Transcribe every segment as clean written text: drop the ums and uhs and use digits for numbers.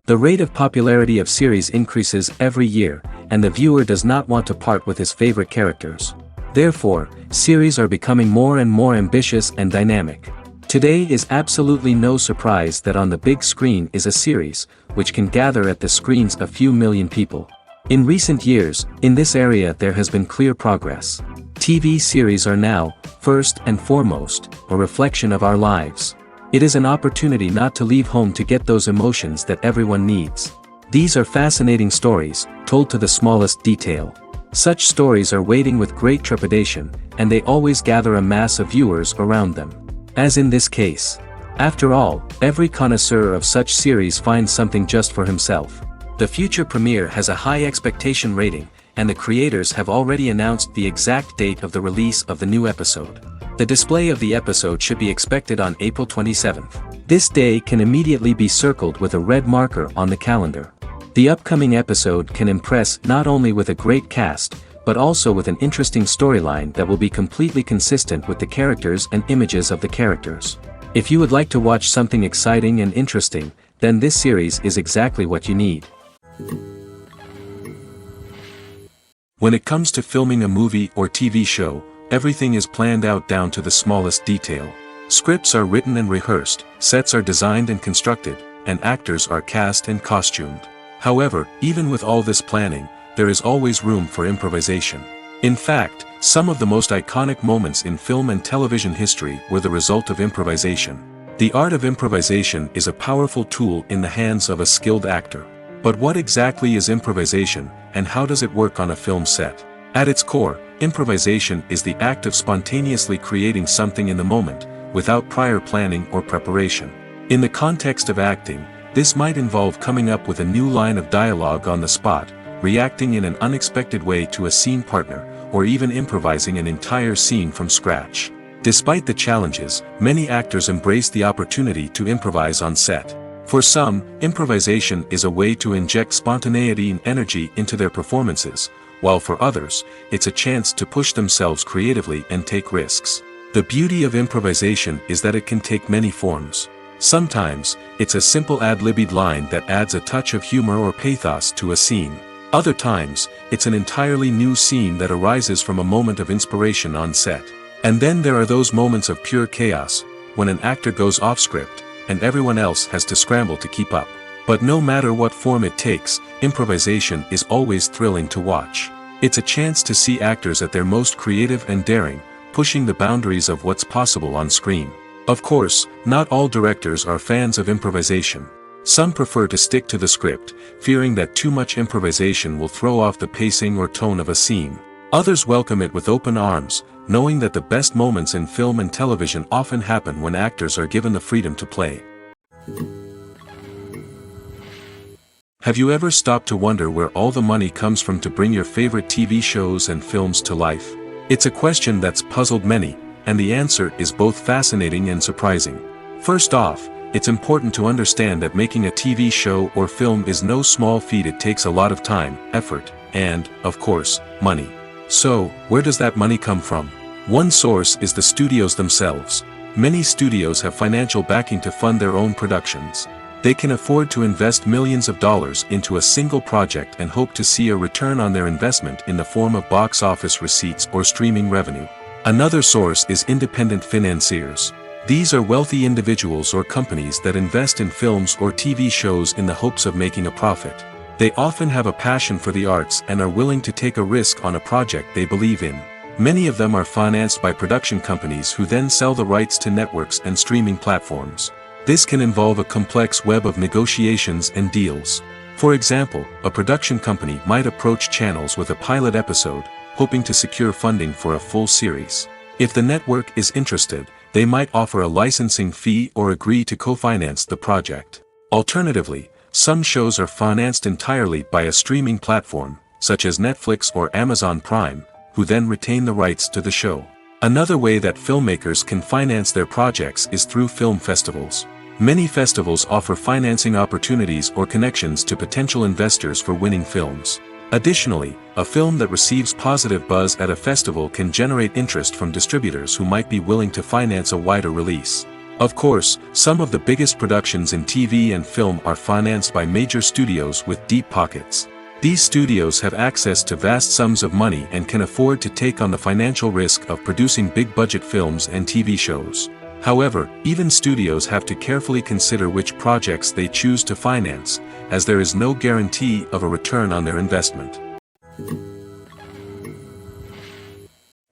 The rate of popularity of series increases every year, and the viewer does not want to part with his favorite characters. Therefore, series are becoming more and more ambitious and dynamic. Today is absolutely no surprise that on the big screen is a series, which can gather at the screens a few million people. In recent years, in this area there has been clear progress. TV series are now, first and foremost, a reflection of our lives. It is an opportunity not to leave home to get those emotions that everyone needs. These are fascinating stories, told to the smallest detail. Such stories are waiting with great trepidation, and they always gather a mass of viewers around them. As in this case. After all, every connoisseur of such series finds something just for himself. The future premiere has a high expectation rating, and the creators have already announced the exact date of the release of the new episode. The display of the episode should be expected on April 27th. This day can immediately be circled with a red marker on the calendar. The upcoming episode can impress not only with a great cast, but also with an interesting storyline that will be completely consistent with the characters and images of the characters. If you would like to watch something exciting and interesting, then this series is exactly what you need. When it comes to filming a movie or TV show, everything is planned out down to the smallest detail. Scripts are written and rehearsed, sets are designed and constructed, and actors are cast and costumed. However, even with all this planning, there is always room for improvisation. In fact, some of the most iconic moments in film and television history were the result of improvisation. The art of improvisation is a powerful tool in the hands of a skilled actor. But what exactly is improvisation, and how does it work on a film set? At its core, improvisation is the act of spontaneously creating something in the moment, without prior planning or preparation. In the context of acting, this might involve coming up with a new line of dialogue on the spot, reacting in an unexpected way to a scene partner, or even improvising an entire scene from scratch. Despite the challenges, many actors embrace the opportunity to improvise on set. For some, improvisation is a way to inject spontaneity and energy into their performances, while for others, it's a chance to push themselves creatively and take risks. The beauty of improvisation is that it can take many forms. Sometimes, it's a simple ad-libbed line that adds a touch of humor or pathos to a scene. Other times, it's an entirely new scene that arises from a moment of inspiration on set. And then there are those moments of pure chaos, when an actor goes off script, and everyone else has to scramble to keep up. But no matter what form it takes, improvisation is always thrilling to watch. It's a chance to see actors at their most creative and daring, pushing the boundaries of what's possible on screen. Of course, not all directors are fans of improvisation. Some prefer to stick to the script, fearing that too much improvisation will throw off the pacing or tone of a scene. Others welcome it with open arms, knowing that the best moments in film and television often happen when actors are given the freedom to play. Have you ever stopped to wonder where all the money comes from to bring your favorite TV shows and films to life? It's a question that's puzzled many, and the answer is both fascinating and surprising. First off, it's important to understand that making a TV show or film is no small feat. It takes a lot of time, effort, and, of course, money. So, where does that money come from? One source is the studios themselves. Many studios have financial backing to fund their own productions. They can afford to invest millions of dollars into a single project and hope to see a return on their investment in the form of box office receipts or streaming revenue. Another source is independent financiers. These are wealthy individuals or companies that invest in films or TV shows in the hopes of making a profit. They often have a passion for the arts and are willing to take a risk on a project they believe in. Many of them are financed by production companies who then sell the rights to networks and streaming platforms. This can involve a complex web of negotiations and deals. For example, a production company might approach channels with a pilot episode, hoping to secure funding for a full series. If the network is interested, they might offer a licensing fee or agree to co-finance the project. Alternatively, some shows are financed entirely by a streaming platform, such as Netflix or Amazon Prime, who then retain the rights to the show. Another way that filmmakers can finance their projects is through film festivals. Many festivals offer financing opportunities or connections to potential investors for winning films. Additionally, a film that receives positive buzz at a festival can generate interest from distributors who might be willing to finance a wider release. Of course, some of the biggest productions in TV and film are financed by major studios with deep pockets. These studios have access to vast sums of money and can afford to take on the financial risk of producing big-budget films and TV shows. However, even studios have to carefully consider which projects they choose to finance, as there is no guarantee of a return on their investment.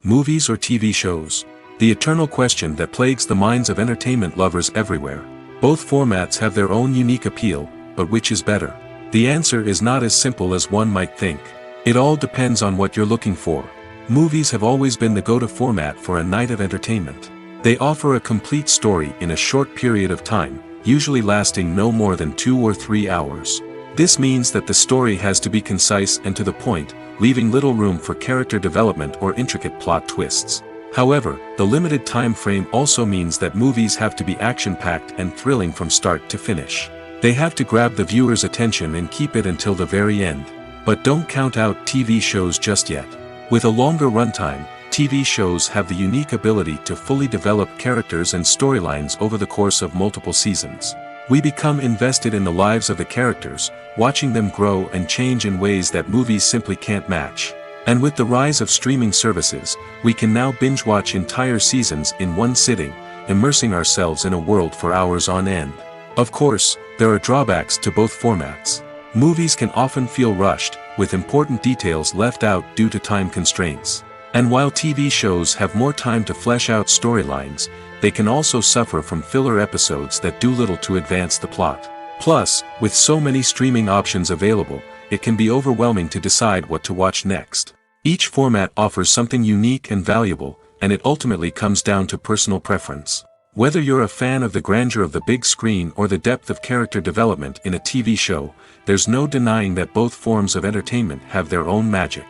Movies or TV shows? The eternal question that plagues the minds of entertainment lovers everywhere. Both formats have their own unique appeal, but which is better? The answer is not as simple as one might think. It all depends on what you're looking for. Movies have always been the go-to format for a night of entertainment. They offer a complete story in a short period of time, usually lasting no more than 2 or 3 hours. This means that the story has to be concise and to the point, leaving little room for character development or intricate plot twists. However, the limited time frame also means that movies have to be action-packed and thrilling from start to finish. They have to grab the viewer's attention and keep it until the very end. But don't count out TV shows just yet. With a longer runtime, TV shows have the unique ability to fully develop characters and storylines over the course of multiple seasons. We become invested in the lives of the characters, watching them grow and change in ways that movies simply can't match. And with the rise of streaming services, we can now binge-watch entire seasons in one sitting, immersing ourselves in a world for hours on end. Of course, there are drawbacks to both formats. Movies can often feel rushed, with important details left out due to time constraints. And while TV shows have more time to flesh out storylines, they can also suffer from filler episodes that do little to advance the plot. Plus, with so many streaming options available, it can be overwhelming to decide what to watch next. Each format offers something unique and valuable, and it ultimately comes down to personal preference. Whether you're a fan of the grandeur of the big screen or the depth of character development in a TV show, there's no denying that both forms of entertainment have their own magic.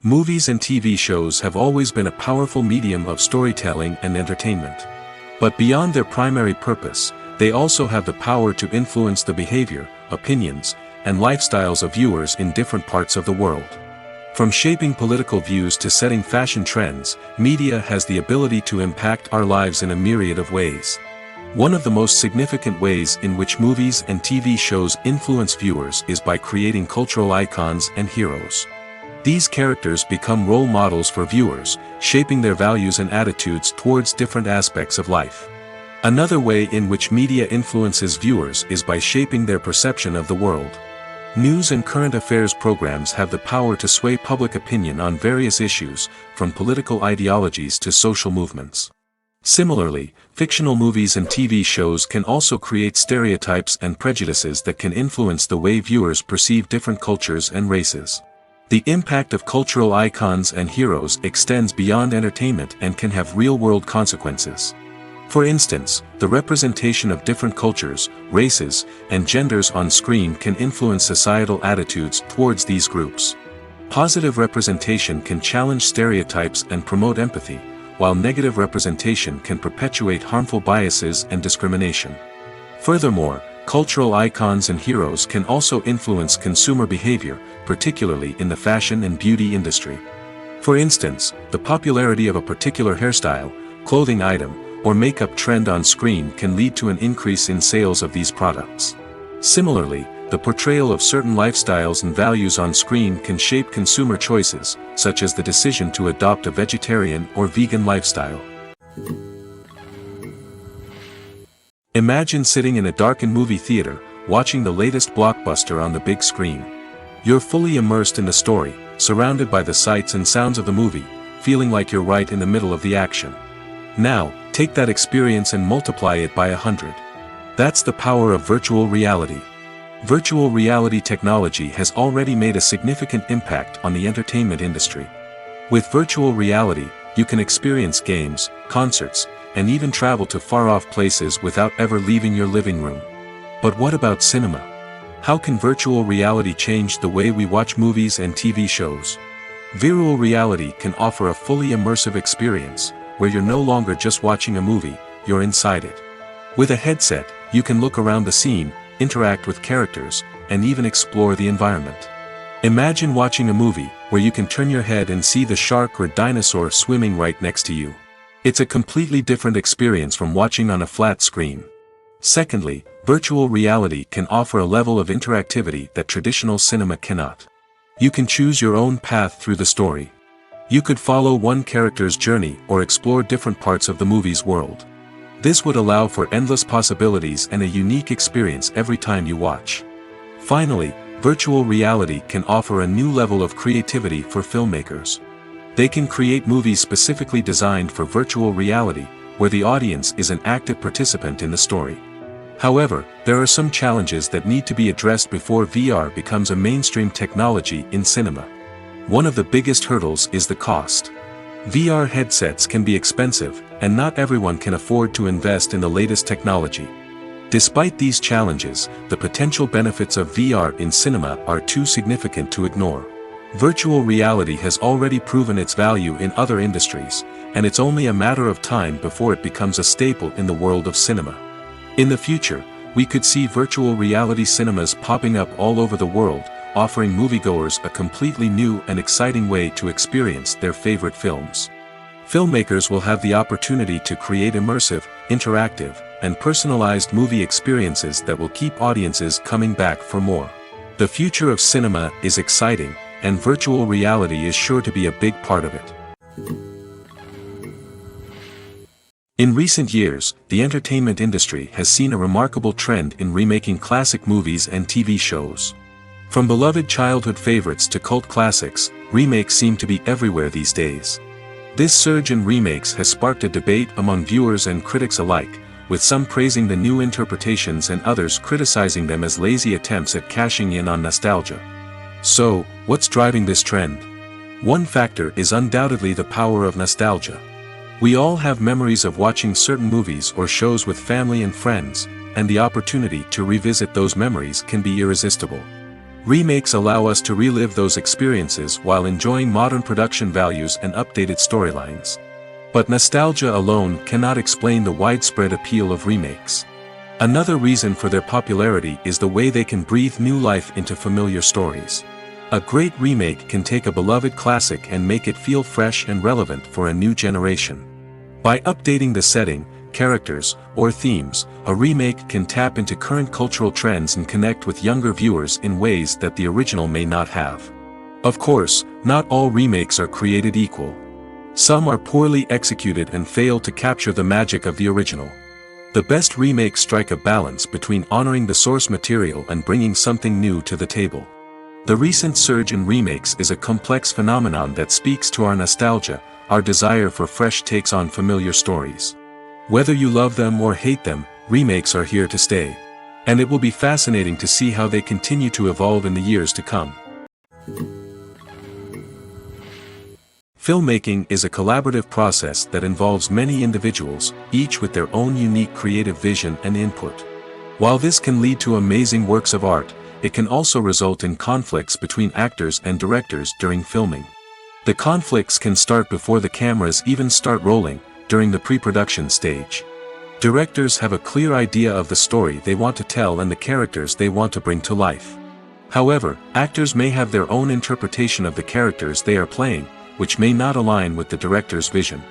Movies and TV shows have always been a powerful medium of storytelling and entertainment. But beyond their primary purpose, they also have the power to influence the behavior, opinions, and lifestyles of viewers in different parts of the world. From shaping political views to setting fashion trends, media has the ability to impact our lives in a myriad of ways. One of the most significant ways in which movies and TV shows influence viewers is by creating cultural icons and heroes. These characters become role models for viewers, shaping their values and attitudes towards different aspects of life. Another way in which media influences viewers is by shaping their perception of the world. News and current affairs programs have the power to sway public opinion on various issues, from political ideologies to social movements. Similarly, fictional movies and TV shows can also create stereotypes and prejudices that can influence the way viewers perceive different cultures and races. The impact of cultural icons and heroes extends beyond entertainment and can have real-world consequences. For instance, the representation of different cultures, races, and genders on screen can influence societal attitudes towards these groups. Positive representation can challenge stereotypes and promote empathy, while negative representation can perpetuate harmful biases and discrimination. Furthermore, cultural icons and heroes can also influence consumer behavior, particularly in the fashion and beauty industry. For instance, the popularity of a particular hairstyle, clothing item, or makeup trend on screen can lead to an increase in sales of these products. Similarly, the portrayal of certain lifestyles and values on screen can shape consumer choices, such as the decision to adopt a vegetarian or vegan lifestyle. Imagine sitting in a darkened movie theater, watching the latest blockbuster on the big screen. You're fully immersed in the story, surrounded by the sights and sounds of the movie, feeling like you're right in the middle of the action. Now, take that experience and multiply it by 100. That's the power of virtual reality. Virtual reality technology has already made a significant impact on the entertainment industry. With virtual reality, you can experience games, concerts, and even travel to far-off places without ever leaving your living room. But what about cinema? How can virtual reality change the way we watch movies and TV shows? Virtual reality can offer a fully immersive experience, where you're no longer just watching a movie, you're inside it. With a headset, you can look around the scene, interact with characters, and even explore the environment. Imagine watching a movie where you can turn your head and see the shark or dinosaur swimming right next to you. It's a completely different experience from watching on a flat screen. Secondly, virtual reality can offer a level of interactivity that traditional cinema cannot. You can choose your own path through the story. You could follow one character's journey or explore different parts of the movie's world. This would allow for endless possibilities and a unique experience every time you watch. Finally, virtual reality can offer a new level of creativity for filmmakers. They can create movies specifically designed for virtual reality, where the audience is an active participant in the story. However, there are some challenges that need to be addressed before VR becomes a mainstream technology in cinema. One of the biggest hurdles is the cost. VR headsets can be expensive, and not everyone can afford to invest in the latest technology. Despite these challenges, the potential benefits of VR in cinema are too significant to ignore. Virtual reality has already proven its value in other industries, and it's only a matter of time before it becomes a staple in the world of cinema. In the future, we could see virtual reality cinemas popping up all over the world, offering moviegoers a completely new and exciting way to experience their favorite films. Filmmakers will have the opportunity to create immersive, interactive, and personalized movie experiences that will keep audiences coming back for more. The future of cinema is exciting, and virtual reality is sure to be a big part of it. In recent years, the entertainment industry has seen a remarkable trend in remaking classic movies and TV shows. From beloved childhood favorites to cult classics, remakes seem to be everywhere these days. This surge in remakes has sparked a debate among viewers and critics alike, with some praising the new interpretations and others criticizing them as lazy attempts at cashing in on nostalgia. So, what's driving this trend? One factor is undoubtedly the power of nostalgia. We all have memories of watching certain movies or shows with family and friends, and the opportunity to revisit those memories can be irresistible. Remakes allow us to relive those experiences while enjoying modern production values and updated storylines. But nostalgia alone cannot explain the widespread appeal of remakes. Another reason for their popularity is the way they can breathe new life into familiar stories. A great remake can take a beloved classic and make it feel fresh and relevant for a new generation. By updating the setting, characters, or themes, a remake can tap into current cultural trends and connect with younger viewers in ways that the original may not have. Of course, not all remakes are created equal. Some are poorly executed and fail to capture the magic of the original. The best remakes strike a balance between honoring the source material and bringing something new to the table. The recent surge in remakes is a complex phenomenon that speaks to our nostalgia, our desire for fresh takes on familiar stories. Whether you love them or hate them, remakes are here to stay. And it will be fascinating to see how they continue to evolve in the years to come. Filmmaking is a collaborative process that involves many individuals, each with their own unique creative vision and input. While this can lead to amazing works of art, it can also result in conflicts between actors and directors during filming. The conflicts can start before the cameras even start rolling, during the pre-production stage. Directors have a clear idea of the story they want to tell and the characters they want to bring to life. However, actors may have their own interpretation of the characters they are playing, which may not align with the director's vision.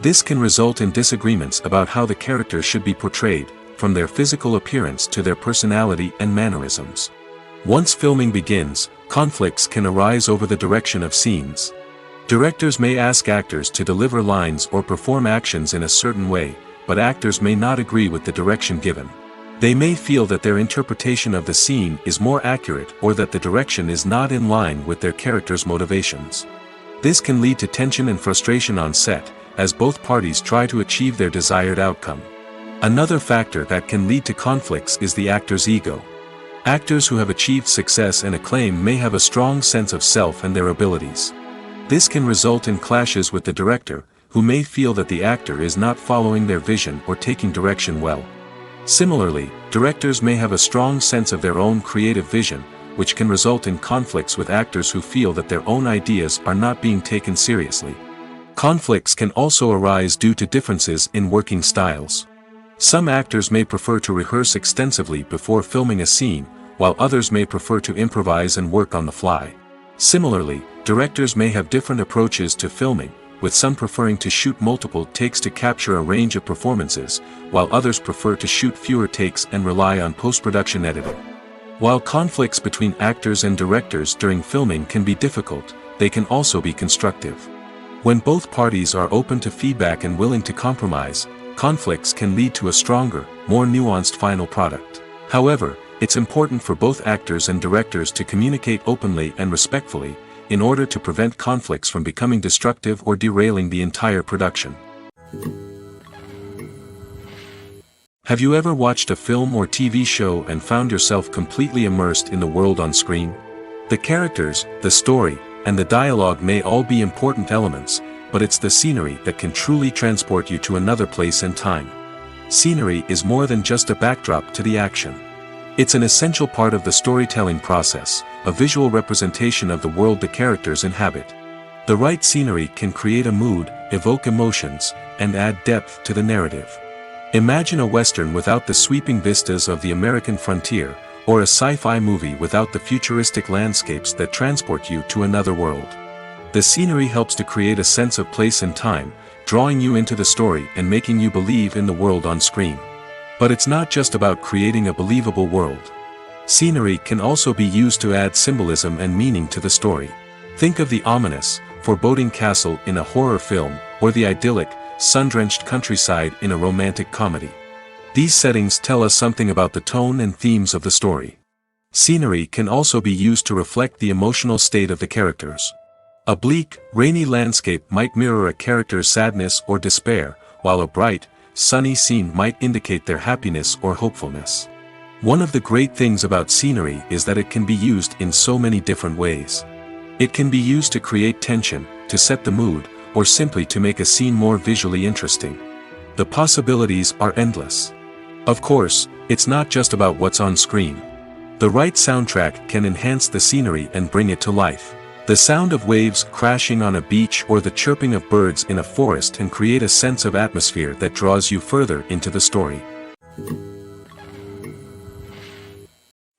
This can result in disagreements about how the characters should be portrayed, from their physical appearance to their personality and mannerisms. Once filming begins, conflicts can arise over the direction of scenes. Directors may ask actors to deliver lines or perform actions in a certain way, but actors may not agree with the direction given. They may feel that their interpretation of the scene is more accurate or that the direction is not in line with their character's motivations. This can lead to tension and frustration on set, as both parties try to achieve their desired outcome. Another factor that can lead to conflicts is the actor's ego. Actors who have achieved success and acclaim may have a strong sense of self and their abilities. This can result in clashes with the director, who may feel that the actor is not following their vision or taking direction well. Similarly, directors may have a strong sense of their own creative vision, which can result in conflicts with actors who feel that their own ideas are not being taken seriously. Conflicts can also arise due to differences in working styles. Some actors may prefer to rehearse extensively before filming a scene, while others may prefer to improvise and work on the fly. Similarly, directors may have different approaches to filming, with some preferring to shoot multiple takes to capture a range of performances, while others prefer to shoot fewer takes and rely on post-production editing. While conflicts between actors and directors during filming can be difficult, they can also be constructive. When both parties are open to feedback and willing to compromise, conflicts can lead to a stronger, more nuanced final product. However, it's important for both actors and directors to communicate openly and respectfully, in order to prevent conflicts from becoming destructive or derailing the entire production. Have you ever watched a film or TV show and found yourself completely immersed in the world on screen? The characters, the story, and the dialogue may all be important elements, but it's the scenery that can truly transport you to another place and time. Scenery is more than just a backdrop to the action. It's an essential part of the storytelling process, a visual representation of the world the characters inhabit. The right scenery can create a mood, evoke emotions, and add depth to the narrative. Imagine a Western without the sweeping vistas of the American frontier, or a sci-fi movie without the futuristic landscapes that transport you to another world. The scenery helps to create a sense of place and time, drawing you into the story and making you believe in the world on screen. But it's not just about creating a believable world. Scenery can also be used to add symbolism and meaning to the story. Think of the ominous, foreboding castle in a horror film, or the idyllic, sun-drenched countryside in a romantic comedy. These settings tell us something about the tone and themes of the story. Scenery can also be used to reflect the emotional state of the characters. A bleak, rainy landscape might mirror a character's sadness or despair, while a bright, sunny scene might indicate their happiness or hopefulness. One of the great things about scenery is that it can be used in so many different ways. It can be used to create tension, to set the mood, or simply to make a scene more visually interesting. The possibilities are endless. Of course, it's not just about what's on screen. The right soundtrack can enhance the scenery and bring it to life. The sound of waves crashing on a beach or the chirping of birds in a forest can create a sense of atmosphere that draws you further into the story.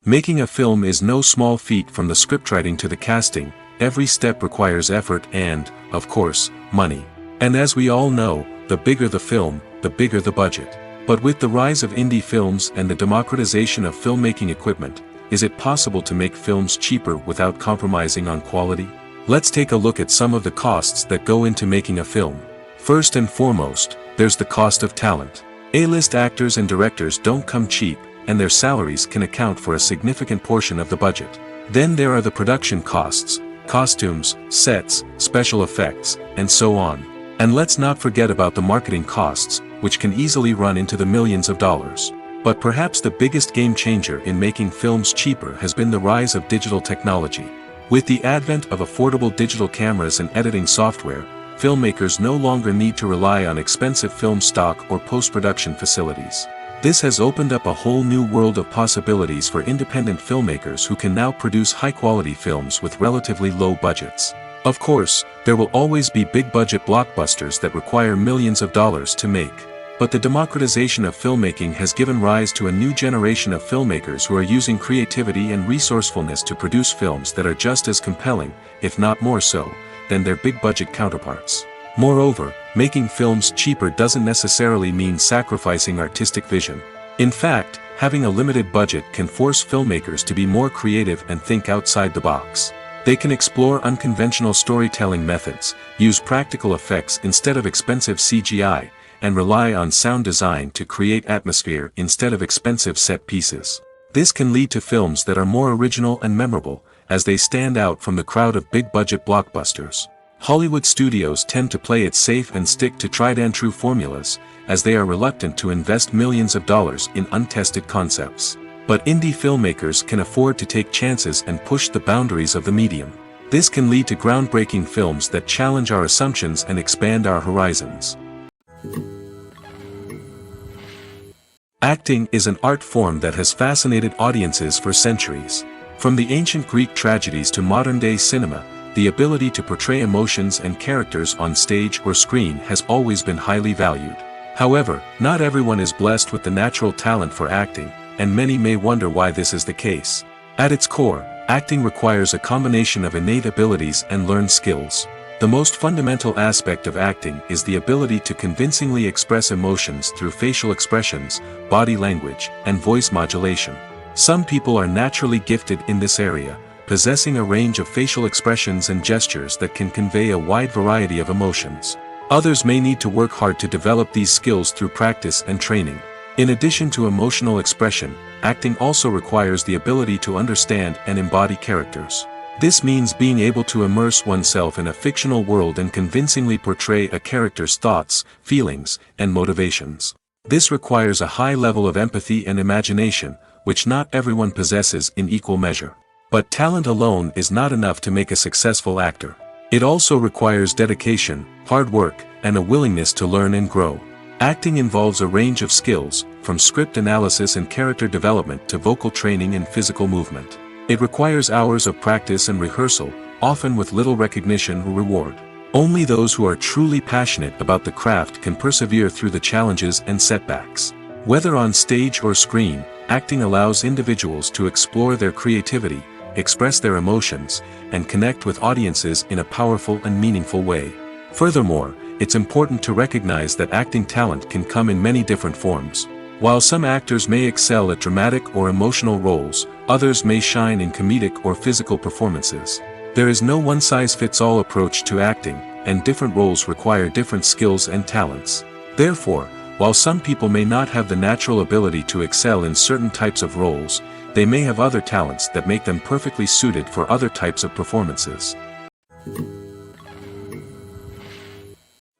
Making a film is no small feat. From the scriptwriting to the casting, every step requires effort and, of course, money. And as we all know, the bigger the film, the bigger the budget. But with the rise of indie films and the democratization of filmmaking equipment, is it possible to make films cheaper without compromising on quality? Let's take a look at some of the costs that go into making a film. First and foremost, there's the cost of talent. A-list actors and directors don't come cheap, and their salaries can account for a significant portion of the budget. Then there are the production costs, costumes, sets, special effects, and so on. And let's not forget about the marketing costs, which can easily run into the millions of dollars. But perhaps the biggest game changer in making films cheaper has been the rise of digital technology. With the advent of affordable digital cameras and editing software, filmmakers no longer need to rely on expensive film stock or post-production facilities. This has opened up a whole new world of possibilities for independent filmmakers who can now produce high-quality films with relatively low budgets. Of course, there will always be big-budget blockbusters that require millions of dollars to make. But the democratization of filmmaking has given rise to a new generation of filmmakers who are using creativity and resourcefulness to produce films that are just as compelling, if not more so, than their big-budget counterparts. Moreover, making films cheaper doesn't necessarily mean sacrificing artistic vision. In fact, having a limited budget can force filmmakers to be more creative and think outside the box. They can explore unconventional storytelling methods, use practical effects instead of expensive CGI, and rely on sound design to create atmosphere instead of expensive set pieces. This can lead to films that are more original and memorable, as they stand out from the crowd of big-budget blockbusters. Hollywood studios tend to play it safe and stick to tried-and-true formulas, as they are reluctant to invest millions of dollars in untested concepts. But indie filmmakers can afford to take chances and push the boundaries of the medium. This can lead to groundbreaking films that challenge our assumptions and expand our horizons. Acting is an art form that has fascinated audiences for centuries. From the ancient Greek tragedies to modern-day cinema, the ability to portray emotions and characters on stage or screen has always been highly valued. However, not everyone is blessed with the natural talent for acting, and many may wonder why this is the case. At its core, acting requires a combination of innate abilities and learned skills. The most fundamental aspect of acting is the ability to convincingly express emotions through facial expressions, body language, and voice modulation. Some people are naturally gifted in this area, possessing a range of facial expressions and gestures that can convey a wide variety of emotions. Others may need to work hard to develop these skills through practice and training. In addition to emotional expression, acting also requires the ability to understand and embody characters. This means being able to immerse oneself in a fictional world and convincingly portray a character's thoughts, feelings, and motivations. This requires a high level of empathy and imagination, which not everyone possesses in equal measure. But talent alone is not enough to make a successful actor. It also requires dedication, hard work, and a willingness to learn and grow. Acting involves a range of skills, from script analysis and character development to vocal training and physical movement. It requires hours of practice and rehearsal, often with little recognition or reward. Only those who are truly passionate about the craft can persevere through the challenges and setbacks. Whether on stage or screen, acting allows individuals to explore their creativity, express their emotions, and connect with audiences in a powerful and meaningful way. Furthermore, it's important to recognize that acting talent can come in many different forms. While some actors may excel at dramatic or emotional roles, others may shine in comedic or physical performances. There is no one-size-fits-all approach to acting, and different roles require different skills and talents. Therefore, while some people may not have the natural ability to excel in certain types of roles, they may have other talents that make them perfectly suited for other types of performances.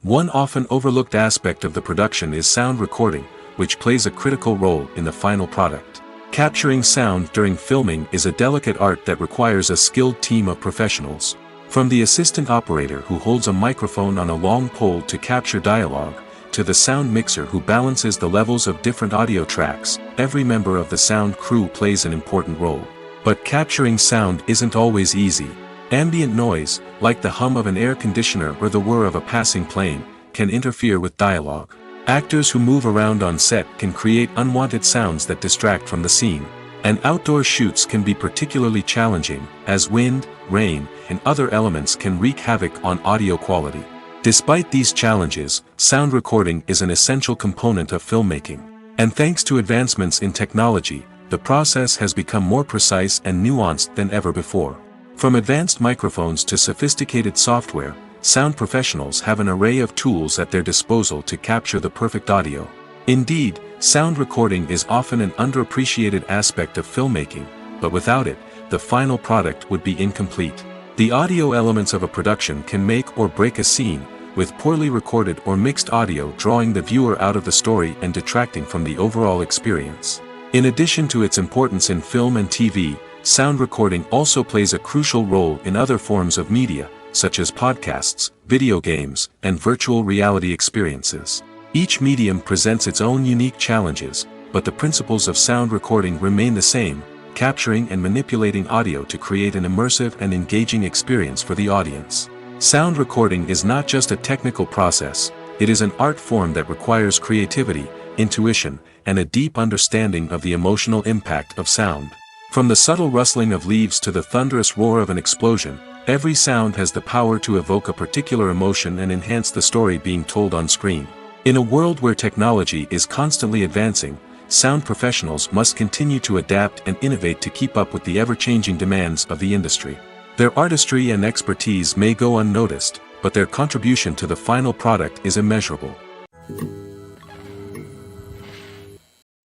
One often overlooked aspect of the production is sound recording, which plays a critical role in the final product. Capturing sound during filming is a delicate art that requires a skilled team of professionals. From the assistant operator who holds a microphone on a long pole to capture dialogue, to the sound mixer who balances the levels of different audio tracks, every member of the sound crew plays an important role. But capturing sound isn't always easy. Ambient noise, like the hum of an air conditioner or the whir of a passing plane, can interfere with dialogue. Actors who move around on set can create unwanted sounds that distract from the scene. And outdoor shoots can be particularly challenging, as wind, rain, and other elements can wreak havoc on audio quality. Despite these challenges, sound recording is an essential component of filmmaking. And thanks to advancements in technology, the process has become more precise and nuanced than ever before. From advanced microphones to sophisticated software, sound professionals have an array of tools at their disposal to capture the perfect audio. Indeed, sound recording is often an underappreciated aspect of filmmaking, but without it, the final product would be incomplete. The audio elements of a production can make or break a scene, with poorly recorded or mixed audio drawing the viewer out of the story and detracting from the overall experience. In addition to its importance in film and TV, sound recording also plays a crucial role in other forms of media, such as podcasts, video games, and virtual reality experiences. Each medium presents its own unique challenges, but the principles of sound recording remain the same, capturing and manipulating audio to create an immersive and engaging experience for the audience. Sound recording is not just a technical process, it is an art form that requires creativity, intuition, and a deep understanding of the emotional impact of sound. From the subtle rustling of leaves to the thunderous roar of an explosion, every sound has the power to evoke a particular emotion and enhance the story being told on screen. In a world where technology is constantly advancing, sound professionals must continue to adapt and innovate to keep up with the ever-changing demands of the industry. Their artistry and expertise may go unnoticed, but their contribution to the final product is immeasurable.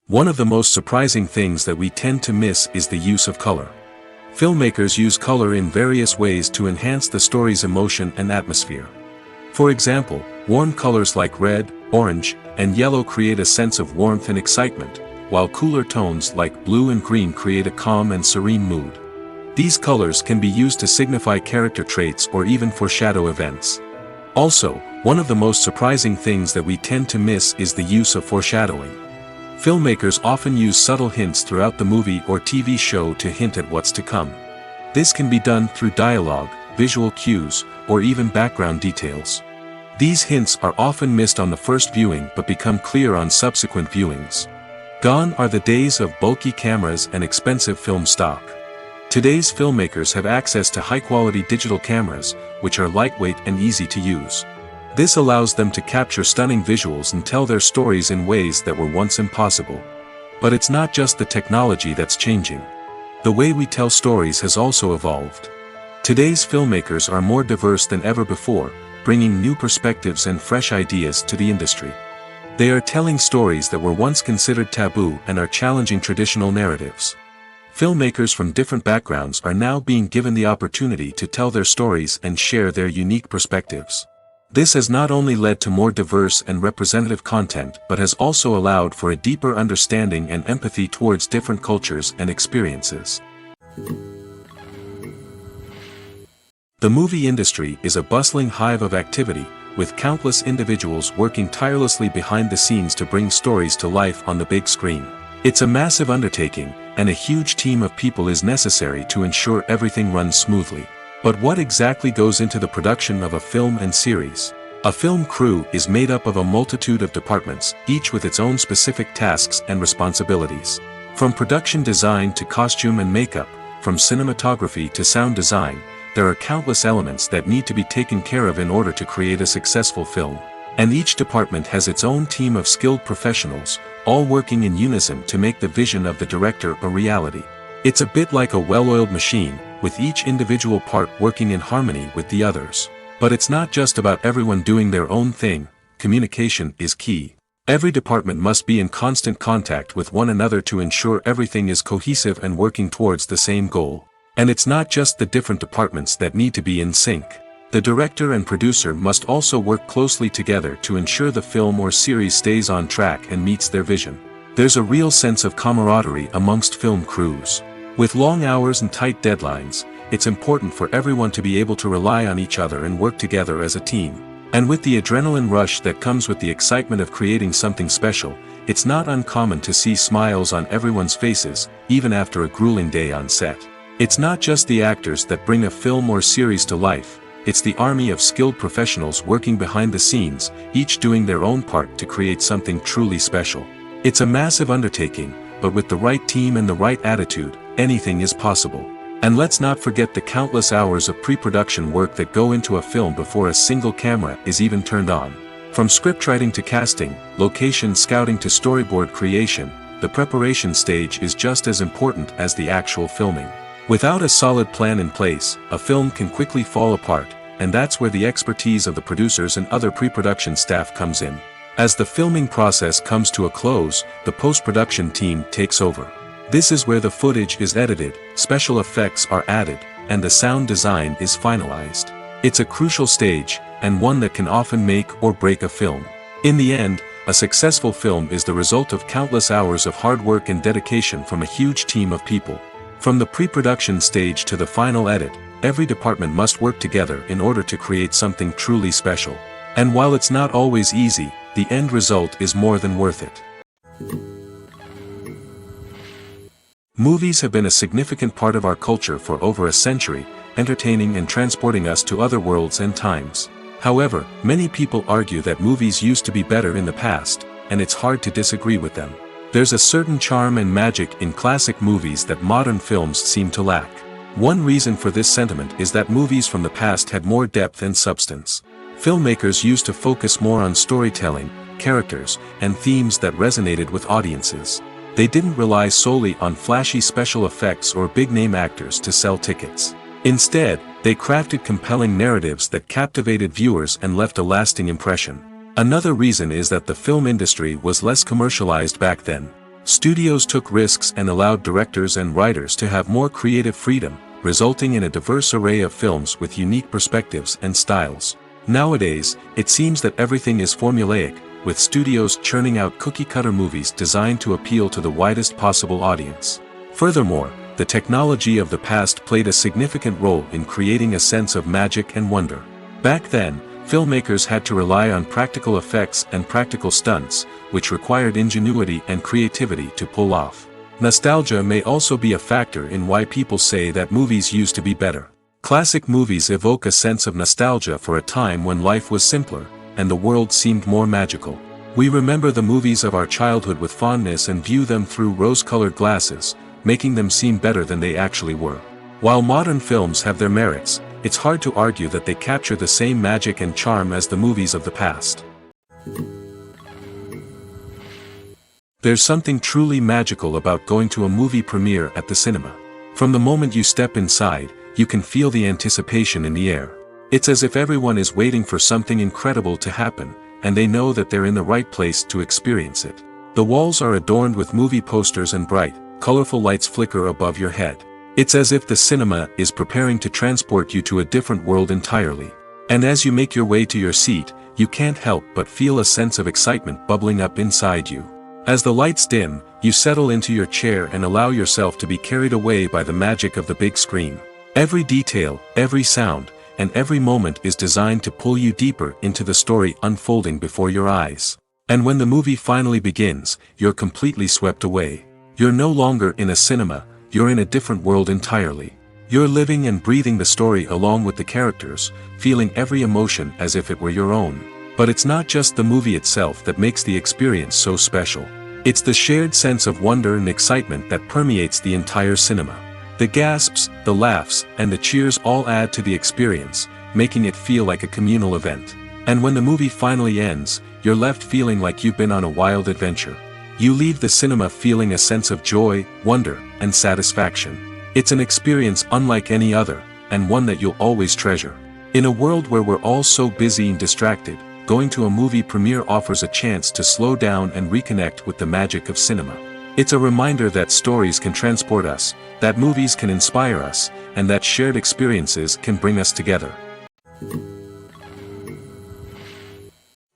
One of the most surprising things that we tend to miss is the use of color. Filmmakers use color in various ways to enhance the story's emotion and atmosphere. For example, warm colors like red, orange, and yellow create a sense of warmth and excitement, while cooler tones like blue and green create a calm and serene mood. These colors can be used to signify character traits or even foreshadow events. Also, one of the most surprising things that we tend to miss is the use of foreshadowing. Filmmakers often use subtle hints throughout the movie or TV show to hint at what's to come. This can be done through dialogue, visual cues, or even background details. These hints are often missed on the first viewing but become clear on subsequent viewings. Gone are the days of bulky cameras and expensive film stock. Today's filmmakers have access to high-quality digital cameras, which are lightweight and easy to use. This allows them to capture stunning visuals and tell their stories in ways that were once impossible. But it's not just the technology that's changing. The way we tell stories has also evolved. Today's filmmakers are more diverse than ever before, bringing new perspectives and fresh ideas to the industry. They are telling stories that were once considered taboo and are challenging traditional narratives. Filmmakers from different backgrounds are now being given the opportunity to tell their stories and share their unique perspectives. This has not only led to more diverse and representative content but has also allowed for a deeper understanding and empathy towards different cultures and experiences. The movie industry is a bustling hive of activity, with countless individuals working tirelessly behind the scenes to bring stories to life on the big screen. It's a massive undertaking, and a huge team of people is necessary to ensure everything runs smoothly. But what exactly goes into the production of a film and series? A film crew is made up of a multitude of departments, each with its own specific tasks and responsibilities. From production design to costume and makeup, from cinematography to sound design, there are countless elements that need to be taken care of in order to create a successful film. And each department has its own team of skilled professionals, all working in unison to make the vision of the director a reality. It's a bit like a well-oiled machine, with each individual part working in harmony with the others. But it's not just about everyone doing their own thing. Communication is key. Every department must be in constant contact with one another to ensure everything is cohesive and working towards the same goal. And it's not just the different departments that need to be in sync. The director and producer must also work closely together to ensure the film or series stays on track and meets their vision. There's a real sense of camaraderie amongst film crews. With long hours and tight deadlines, it's important for everyone to be able to rely on each other and work together as a team. And with the adrenaline rush that comes with the excitement of creating something special, it's not uncommon to see smiles on everyone's faces, even after a grueling day on set. It's not just the actors that bring a film or series to life, it's the army of skilled professionals working behind the scenes, each doing their own part to create something truly special. It's a massive undertaking, but with the right team and the right attitude, anything is possible. And let's not forget the countless hours of pre-production work that go into a film before a single camera is even turned on. From scriptwriting to casting, location scouting to storyboard creation, the preparation stage is just as important as the actual filming. Without a solid plan in place, a film can quickly fall apart, and that's where the expertise of the producers and other pre-production staff comes in. As the filming process comes to a close, the post-production team takes over. This is where the footage is edited, special effects are added, and the sound design is finalized. It's a crucial stage, and one that can often make or break a film. In the end, a successful film is the result of countless hours of hard work and dedication from a huge team of people. From the pre-production stage to the final edit, every department must work together in order to create something truly special. And while it's not always easy, the end result is more than worth it. Movies have been a significant part of our culture for over a century, entertaining and transporting us to other worlds and times. However, many people argue that movies used to be better in the past, and it's hard to disagree with them. There's a certain charm and magic in classic movies that modern films seem to lack. One reason for this sentiment is that movies from the past had more depth and substance. Filmmakers used to focus more on storytelling, characters, and themes that resonated with audiences. They didn't rely solely on flashy special effects or big-name actors to sell tickets. Instead, they crafted compelling narratives that captivated viewers and left a lasting impression. Another reason is that the film industry was less commercialized back then. Studios took risks and allowed directors and writers to have more creative freedom, resulting in a diverse array of films with unique perspectives and styles. Nowadays, it seems that everything is formulaic, with studios churning out cookie-cutter movies designed to appeal to the widest possible audience. Furthermore, the technology of the past played a significant role in creating a sense of magic and wonder. Back then, filmmakers had to rely on practical effects and practical stunts, which required ingenuity and creativity to pull off. Nostalgia may also be a factor in why people say that movies used to be better. Classic movies evoke a sense of nostalgia for a time when life was simpler, and the world seemed more magical. We remember the movies of our childhood with fondness and view them through rose-colored glasses, making them seem better than they actually were. While modern films have their merits, it's hard to argue that they capture the same magic and charm as the movies of the past. There's something truly magical about going to a movie premiere at the cinema. From the moment you step inside, you can feel the anticipation in the air. It's as if everyone is waiting for something incredible to happen, and they know that they're in the right place to experience it. The walls are adorned with movie posters and bright, colorful lights flicker above your head. It's as if the cinema is preparing to transport you to a different world entirely. And as you make your way to your seat, you can't help but feel a sense of excitement bubbling up inside you. As the lights dim, you settle into your chair and allow yourself to be carried away by the magic of the big screen. Every detail, every sound, and every moment is designed to pull you deeper into the story unfolding before your eyes. And when the movie finally begins, you're completely swept away. You're no longer in a cinema, you're in a different world entirely. You're living and breathing the story along with the characters, feeling every emotion as if it were your own. But it's not just the movie itself that makes the experience so special. It's the shared sense of wonder and excitement that permeates the entire cinema. The gasps, the laughs, and the cheers all add to the experience, making it feel like a communal event. And when the movie finally ends, you're left feeling like you've been on a wild adventure. You leave the cinema feeling a sense of joy, wonder, and satisfaction. It's an experience unlike any other, and one that you'll always treasure. In a world where we're all so busy and distracted, going to a movie premiere offers a chance to slow down and reconnect with the magic of cinema. It's a reminder that stories can transport us, that movies can inspire us, and that shared experiences can bring us together.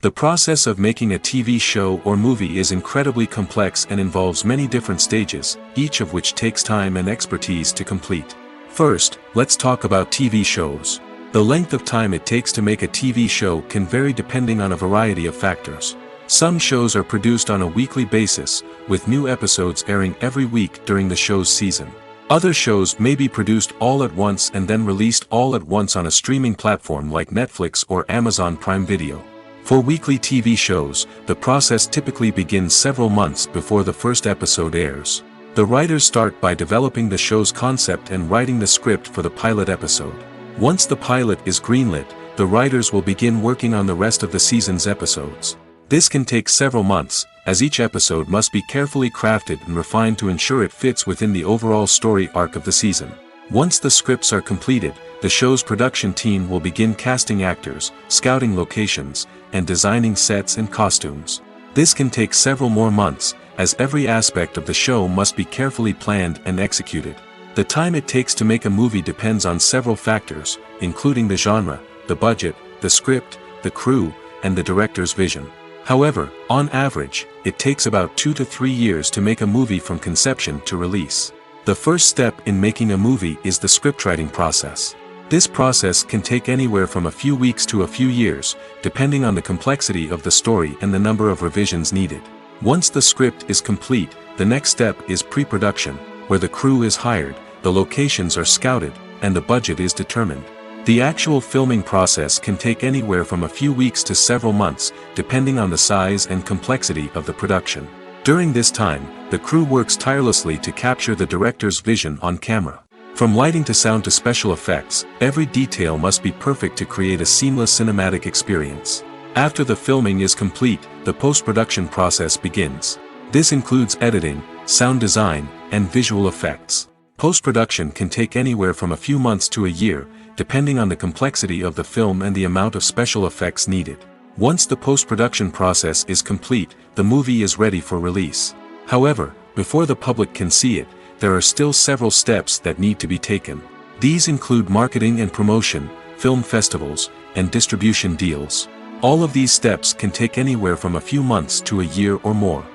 The process of making a TV show or movie is incredibly complex and involves many different stages, each of which takes time and expertise to complete. First, let's talk about TV shows. The length of time it takes to make a TV show can vary depending on a variety of factors. Some shows are produced on a weekly basis, with new episodes airing every week during the show's season. Other shows may be produced all at once and then released all at once on a streaming platform like Netflix or Amazon Prime Video. For weekly TV shows, the process typically begins several months before the first episode airs. The writers start by developing the show's concept and writing the script for the pilot episode. Once the pilot is greenlit, the writers will begin working on the rest of the season's episodes. This can take several months, as each episode must be carefully crafted and refined to ensure it fits within the overall story arc of the season. Once the scripts are completed, the show's production team will begin casting actors, scouting locations, and designing sets and costumes. This can take several more months, as every aspect of the show must be carefully planned and executed. The time it takes to make a movie depends on several factors, including the genre, the budget, the script, the crew, and the director's vision. However, on average, it takes about 2 to 3 years to make a movie from conception to release. The first step in making a movie is the scriptwriting process. This process can take anywhere from a few weeks to a few years, depending on the complexity of the story and the number of revisions needed. Once the script is complete, the next step is pre-production, where the crew is hired, the locations are scouted, and the budget is determined. The actual filming process can take anywhere from a few weeks to several months, depending on the size and complexity of the production. During this time, the crew works tirelessly to capture the director's vision on camera. From lighting to sound to special effects, every detail must be perfect to create a seamless cinematic experience. After the filming is complete, the post-production process begins. This includes editing, sound design, and visual effects. Post-production can take anywhere from a few months to a year, depending on the complexity of the film and the amount of special effects needed. Once the post-production process is complete, the movie is ready for release. However, before the public can see it, there are still several steps that need to be taken. These include marketing and promotion, film festivals, and distribution deals. All of these steps can take anywhere from a few months to a year or more.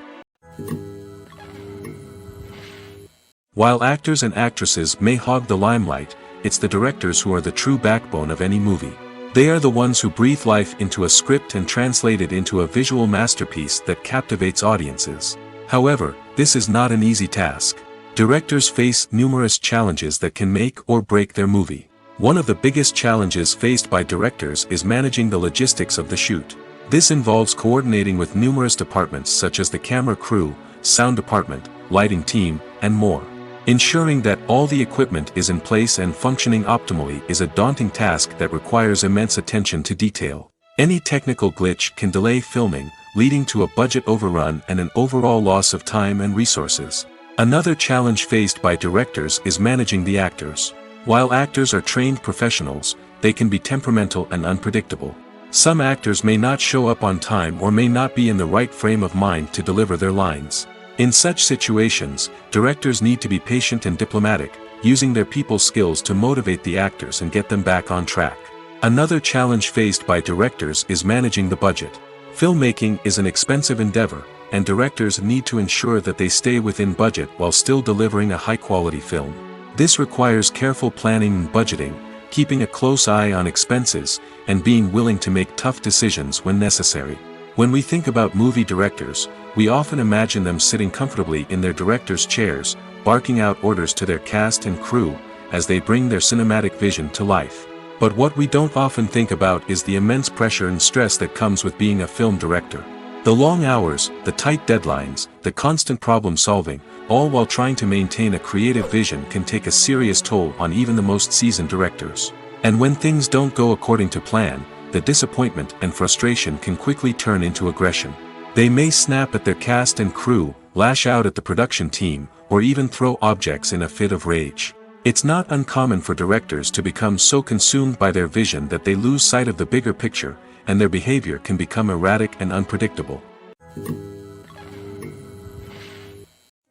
While actors and actresses may hog the limelight, it's the directors who are the true backbone of any movie. They are the ones who breathe life into a script and translate it into a visual masterpiece that captivates audiences. However, this is not an easy task. Directors face numerous challenges that can make or break their movie. One of the biggest challenges faced by directors is managing the logistics of the shoot. This involves coordinating with numerous departments such as the camera crew, sound department, lighting team, and more. Ensuring that all the equipment is in place and functioning optimally is a daunting task that requires immense attention to detail. Any technical glitch can delay filming, leading to a budget overrun and an overall loss of time and resources. Another challenge faced by directors is managing the actors. While actors are trained professionals, they can be temperamental and unpredictable. Some actors may not show up on time or may not be in the right frame of mind to deliver their lines. In such situations, directors need to be patient and diplomatic, using their people skills to motivate the actors and get them back on track. Another challenge faced by directors is managing the budget. Filmmaking is an expensive endeavor, and directors need to ensure that they stay within budget while still delivering a high-quality film. This requires careful planning and budgeting, keeping a close eye on expenses, and being willing to make tough decisions when necessary. When we think about movie directors, we often imagine them sitting comfortably in their director's chairs, barking out orders to their cast and crew, as they bring their cinematic vision to life. But what we don't often think about is the immense pressure and stress that comes with being a film director. The long hours, the tight deadlines, the constant problem solving, all while trying to maintain a creative vision can take a serious toll on even the most seasoned directors. And when things don't go according to plan, the disappointment and frustration can quickly turn into aggression. They may snap at their cast and crew, lash out at the production team, or even throw objects in a fit of rage. It's not uncommon for directors to become so consumed by their vision that they lose sight of the bigger picture, and their behavior can become erratic and unpredictable.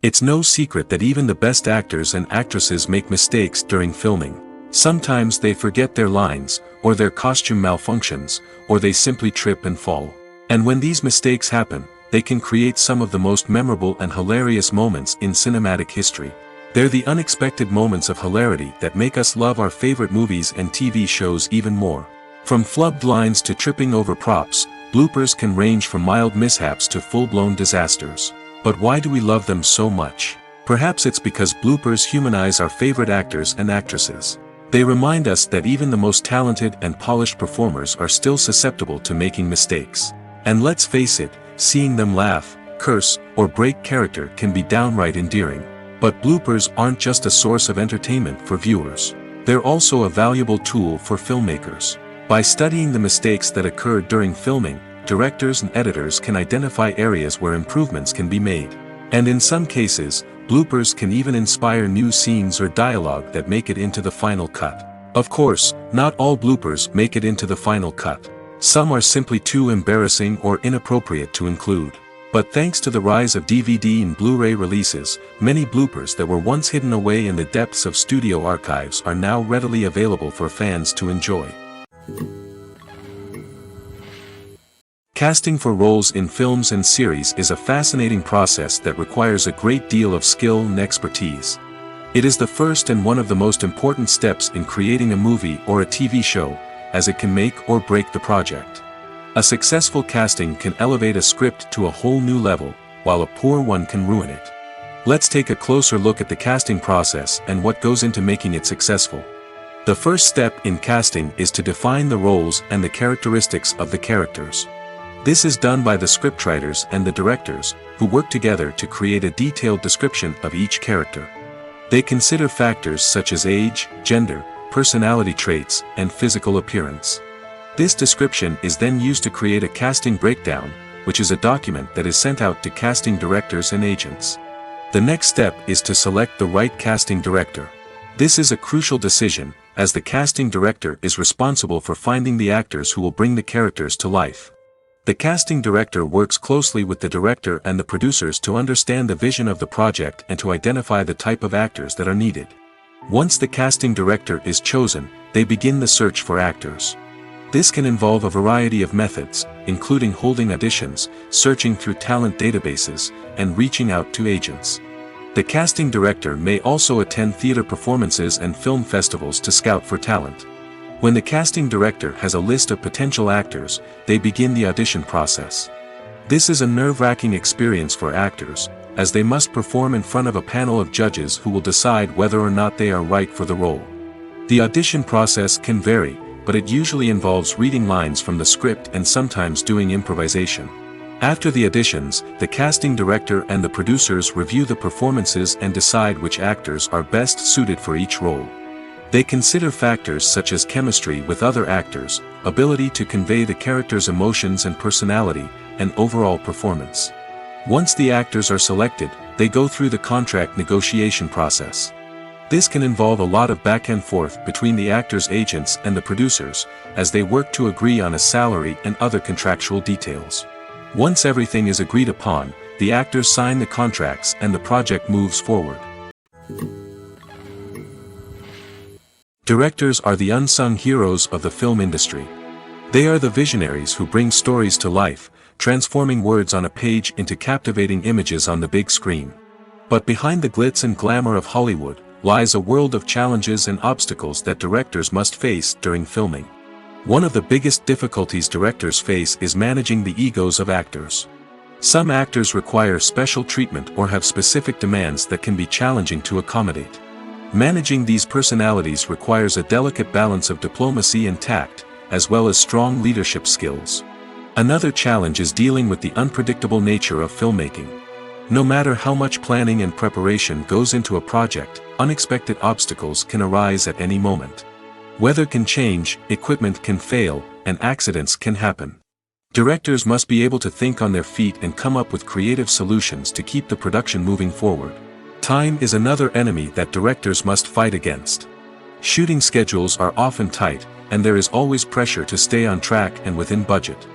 It's no secret that even the best actors and actresses make mistakes during filming. Sometimes they forget their lines, or their costume malfunctions, or they simply trip and fall. And when these mistakes happen, they can create some of the most memorable and hilarious moments in cinematic history. They're the unexpected moments of hilarity that make us love our favorite movies and TV shows even more. From flubbed lines to tripping over props, bloopers can range from mild mishaps to full-blown disasters. But why do we love them so much? Perhaps it's because bloopers humanize our favorite actors and actresses. They remind us that even the most talented and polished performers are still susceptible to making mistakes. And let's face it, seeing them laugh, curse, or break character can be downright endearing. But bloopers aren't just a source of entertainment for viewers. They're also a valuable tool for filmmakers. By studying the mistakes that occurred during filming, directors and editors can identify areas where improvements can be made. And in some cases, bloopers can even inspire new scenes or dialogue that make it into the final cut. Of course, not all bloopers make it into the final cut. Some are simply too embarrassing or inappropriate to include. But thanks to the rise of DVD and Blu-ray releases, many bloopers that were once hidden away in the depths of studio archives are now readily available for fans to enjoy. Casting for roles in films and series is a fascinating process that requires a great deal of skill and expertise. It is the first and one of the most important steps in creating a movie or a TV show, as it can make or break the project. A successful casting can elevate a script to a whole new level, while a poor one can ruin it. Let's take a closer look at the casting process and what goes into making it successful. The first step in casting is to define the roles and the characteristics of the characters. This is done by the scriptwriters and the directors, who work together to create a detailed description of each character. They consider factors such as age, gender, personality traits, and physical appearance. This description is then used to create a casting breakdown, which is a document that is sent out to casting directors and agents. The next step is to select the right casting director. This is a crucial decision, as the casting director is responsible for finding the actors who will bring the characters to life. The casting director works closely with the director and the producers to understand the vision of the project and to identify the type of actors that are needed. Once the casting director is chosen, they begin the search for actors. This can involve a variety of methods, including holding auditions, searching through talent databases, and reaching out to agents. The casting director may also attend theater performances and film festivals to scout for talent. When the casting director has a list of potential actors, they begin the audition process. This is a nerve-wracking experience for actors, as they must perform in front of a panel of judges who will decide whether or not they are right for the role. The audition process can vary, but it usually involves reading lines from the script and sometimes doing improvisation. After the auditions, the casting director and the producers review the performances and decide which actors are best suited for each role. They consider factors such as chemistry with other actors, ability to convey the character's emotions and personality, and overall performance. Once the actors are selected, they go through the contract negotiation process. This can involve a lot of back and forth between the actors' agents and the producers, as they work to agree on a salary and other contractual details. Once everything is agreed upon, the actors sign the contracts and the project moves forward. Directors are the unsung heroes of the film industry. They are the visionaries who bring stories to life, transforming words on a page into captivating images on the big screen. But behind the glitz and glamour of Hollywood lies a world of challenges and obstacles that directors must face during filming. One of the biggest difficulties directors face is managing the egos of actors. Some actors require special treatment or have specific demands that can be challenging to accommodate. Managing these personalities requires a delicate balance of diplomacy and tact, as well as strong leadership skills. Another challenge is dealing with the unpredictable nature of filmmaking. No matter how much planning and preparation goes into a project, unexpected obstacles can arise at any moment. Weather can change, equipment can fail, and accidents can happen. Directors must be able to think on their feet and come up with creative solutions to keep the production moving forward. Time is another enemy that directors must fight against. Shooting schedules are often tight, and there is always pressure to stay on track and within budget.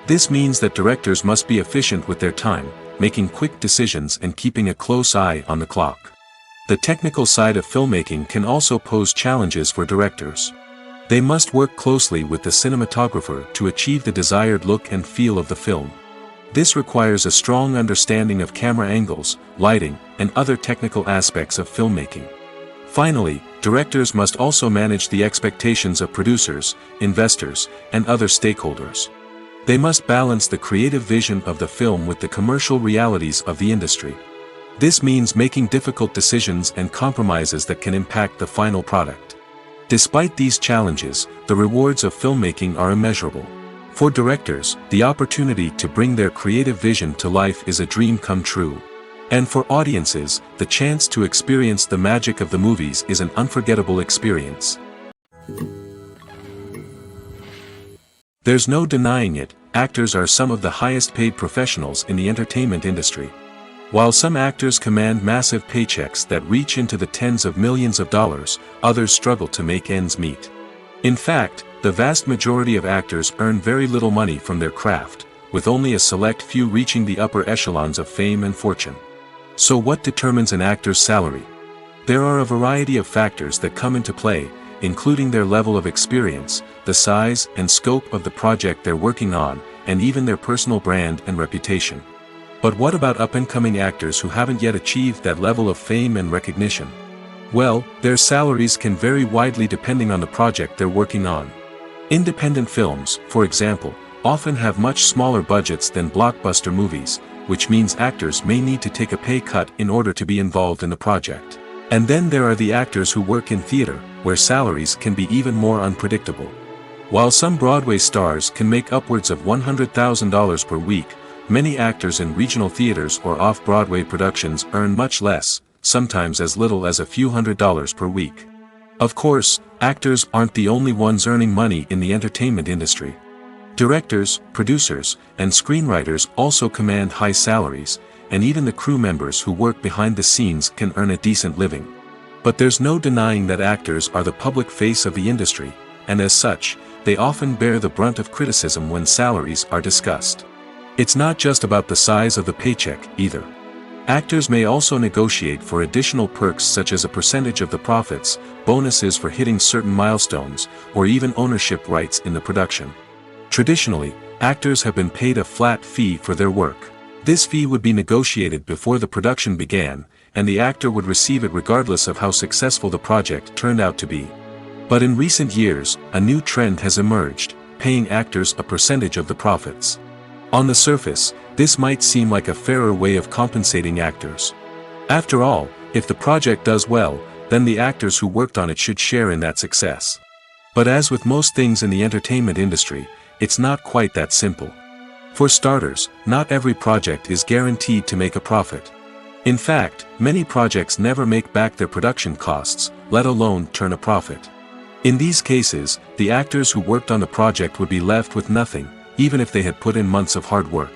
This means that directors must be efficient with their time, making quick decisions and keeping a close eye on the clock. The technical side of filmmaking can also pose challenges for directors. They must work closely with the cinematographer to achieve the desired look and feel of the film. This requires a strong understanding of camera angles, lighting, and other technical aspects of filmmaking. Finally, directors must also manage the expectations of producers, investors, and other stakeholders. They must balance the creative vision of the film with the commercial realities of the industry. This means making difficult decisions and compromises that can impact the final product. Despite these challenges, the rewards of filmmaking are immeasurable. For directors, the opportunity to bring their creative vision to life is a dream come true. And for audiences, the chance to experience the magic of the movies is an unforgettable experience. There's no denying it, actors are some of the highest paid professionals in the entertainment industry. While some actors command massive paychecks that reach into the tens of millions of dollars, others struggle to make ends meet. In fact, the vast majority of actors earn very little money from their craft, with only a select few reaching the upper echelons of fame and fortune. So what determines an actor's salary? There are a variety of factors that come into play, including their level of experience, the size and scope of the project they're working on, and even their personal brand and reputation. But what about up-and-coming actors who haven't yet achieved that level of fame and recognition? Well, their salaries can vary widely depending on the project they're working on. Independent films, for example, often have much smaller budgets than blockbuster movies, which means actors may need to take a pay cut in order to be involved in the project. And then there are the actors who work in theater, where salaries can be even more unpredictable. While some Broadway stars can make upwards of $100,000 per week, many actors in regional theaters or off-Broadway productions earn much less, sometimes as little as a few $100s per week. Of course, actors aren't the only ones earning money in the entertainment industry. Directors, producers, and screenwriters also command high salaries, and even the crew members who work behind the scenes can earn a decent living. But there's no denying that actors are the public face of the industry, and as such, they often bear the brunt of criticism when salaries are discussed. It's not just about the size of the paycheck, either. Actors may also negotiate for additional perks such as a percentage of the profits, bonuses for hitting certain milestones, or even ownership rights in the production. Traditionally, actors have been paid a flat fee for their work. This fee would be negotiated before the production began, and the actor would receive it regardless of how successful the project turned out to be. But in recent years, a new trend has emerged, paying actors a percentage of the profits. On the surface, this might seem like a fairer way of compensating actors. After all, if the project does well, then the actors who worked on it should share in that success. But as with most things in the entertainment industry, it's not quite that simple. For starters, not every project is guaranteed to make a profit. In fact, many projects never make back their production costs, let alone turn a profit. In these cases, the actors who worked on the project would be left with nothing, even if they had put in months of hard work.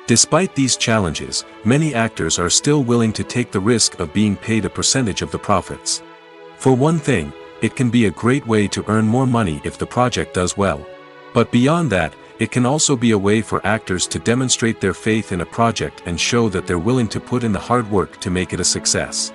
Despite these challenges, many actors are still willing to take the risk of being paid a percentage of the profits. For one thing, it can be a great way to earn more money if the project does well. But beyond that, it can also be a way for actors to demonstrate their faith in a project and show that they're willing to put in the hard work to make it a success.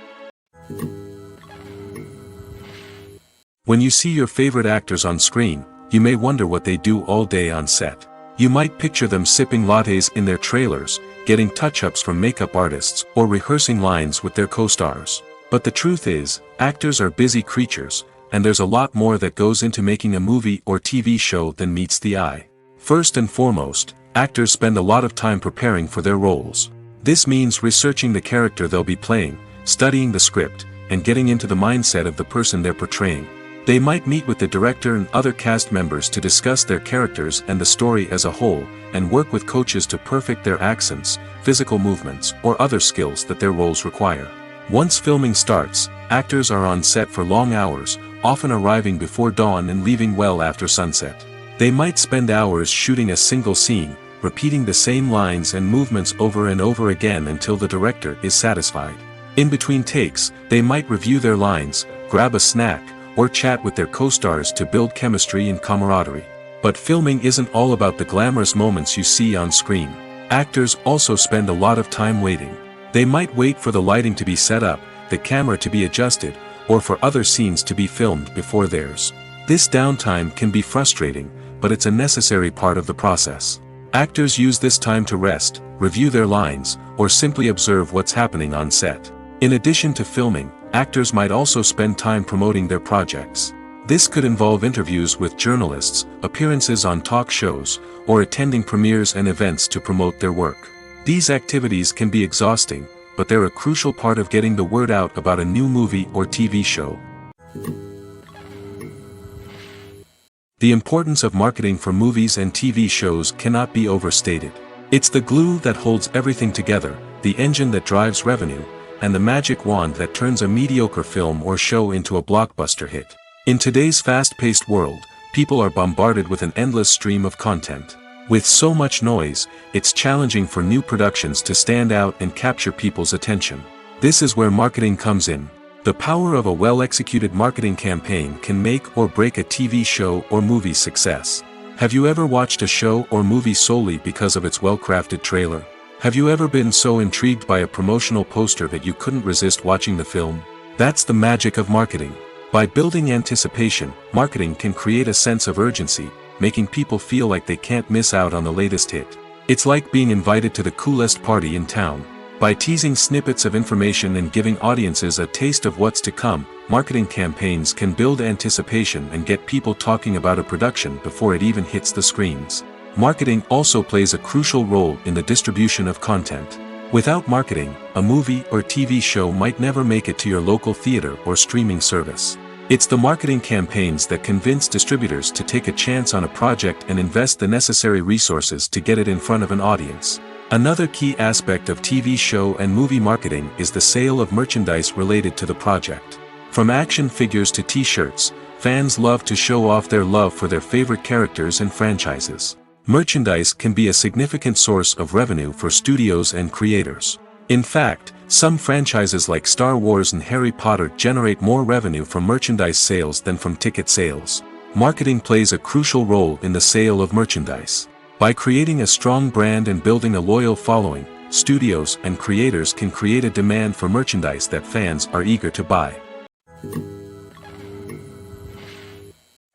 When you see your favorite actors on screen, you may wonder what they do all day on set. You might picture them sipping lattes in their trailers, getting touch-ups from makeup artists, or rehearsing lines with their co-stars. But the truth is, actors are busy creatures, and there's a lot more that goes into making a movie or TV show than meets the eye. First and foremost, actors spend a lot of time preparing for their roles. This means researching the character they'll be playing, studying the script, and getting into the mindset of the person they're portraying. They might meet with the director and other cast members to discuss their characters and the story as a whole, and work with coaches to perfect their accents, physical movements, or other skills that their roles require. Once filming starts, actors are on set for long hours, often arriving before dawn and leaving well after sunset. They might spend hours shooting a single scene, repeating the same lines and movements over and over again until the director is satisfied. In between takes, they might review their lines, grab a snack, or chat with their co-stars to build chemistry and camaraderie. But filming isn't all about the glamorous moments you see on screen. Actors also spend a lot of time waiting. They might wait for the lighting to be set up, the camera to be adjusted, or for other scenes to be filmed before theirs. This downtime can be frustrating, but it's a necessary part of the process. Actors use this time to rest, review their lines, or simply observe what's happening on set. In addition to filming, actors might also spend time promoting their projects. This could involve interviews with journalists, appearances on talk shows, or attending premieres and events to promote their work. These activities can be exhausting, but they're a crucial part of getting the word out about a new movie or TV show. The importance of marketing for movies and TV shows cannot be overstated. It's the glue that holds everything together, the engine that drives revenue, and the magic wand that turns a mediocre film or show into a blockbuster hit. In today's fast-paced world, people are bombarded with an endless stream of content. With so much noise, it's challenging for new productions to stand out and capture people's attention. This is where marketing comes in. The power of a well-executed marketing campaign can make or break a TV show or movie's success. Have you ever watched a show or movie solely because of its well-crafted trailer? Have you ever been so intrigued by a promotional poster that you couldn't resist watching the film? That's the magic of marketing. By building anticipation, marketing can create a sense of urgency, making people feel like they can't miss out on the latest hit. It's like being invited to the coolest party in town. By teasing snippets of information and giving audiences a taste of what's to come, marketing campaigns can build anticipation and get people talking about a production before it even hits the screens. Marketing also plays a crucial role in the distribution of content. Without marketing, a movie or TV show might never make it to your local theater or streaming service. It's the marketing campaigns that convince distributors to take a chance on a project and invest the necessary resources to get it in front of an audience. Another key aspect of TV show and movie marketing is the sale of merchandise related to the project. From action figures to t-shirts, fans love to show off their love for their favorite characters and franchises. Merchandise can be a significant source of revenue for studios and creators. In fact, some franchises like Star Wars and Harry Potter generate more revenue from merchandise sales than from ticket sales. Marketing plays a crucial role in the sale of merchandise. By creating a strong brand and building a loyal following, studios and creators can create a demand for merchandise that fans are eager to buy.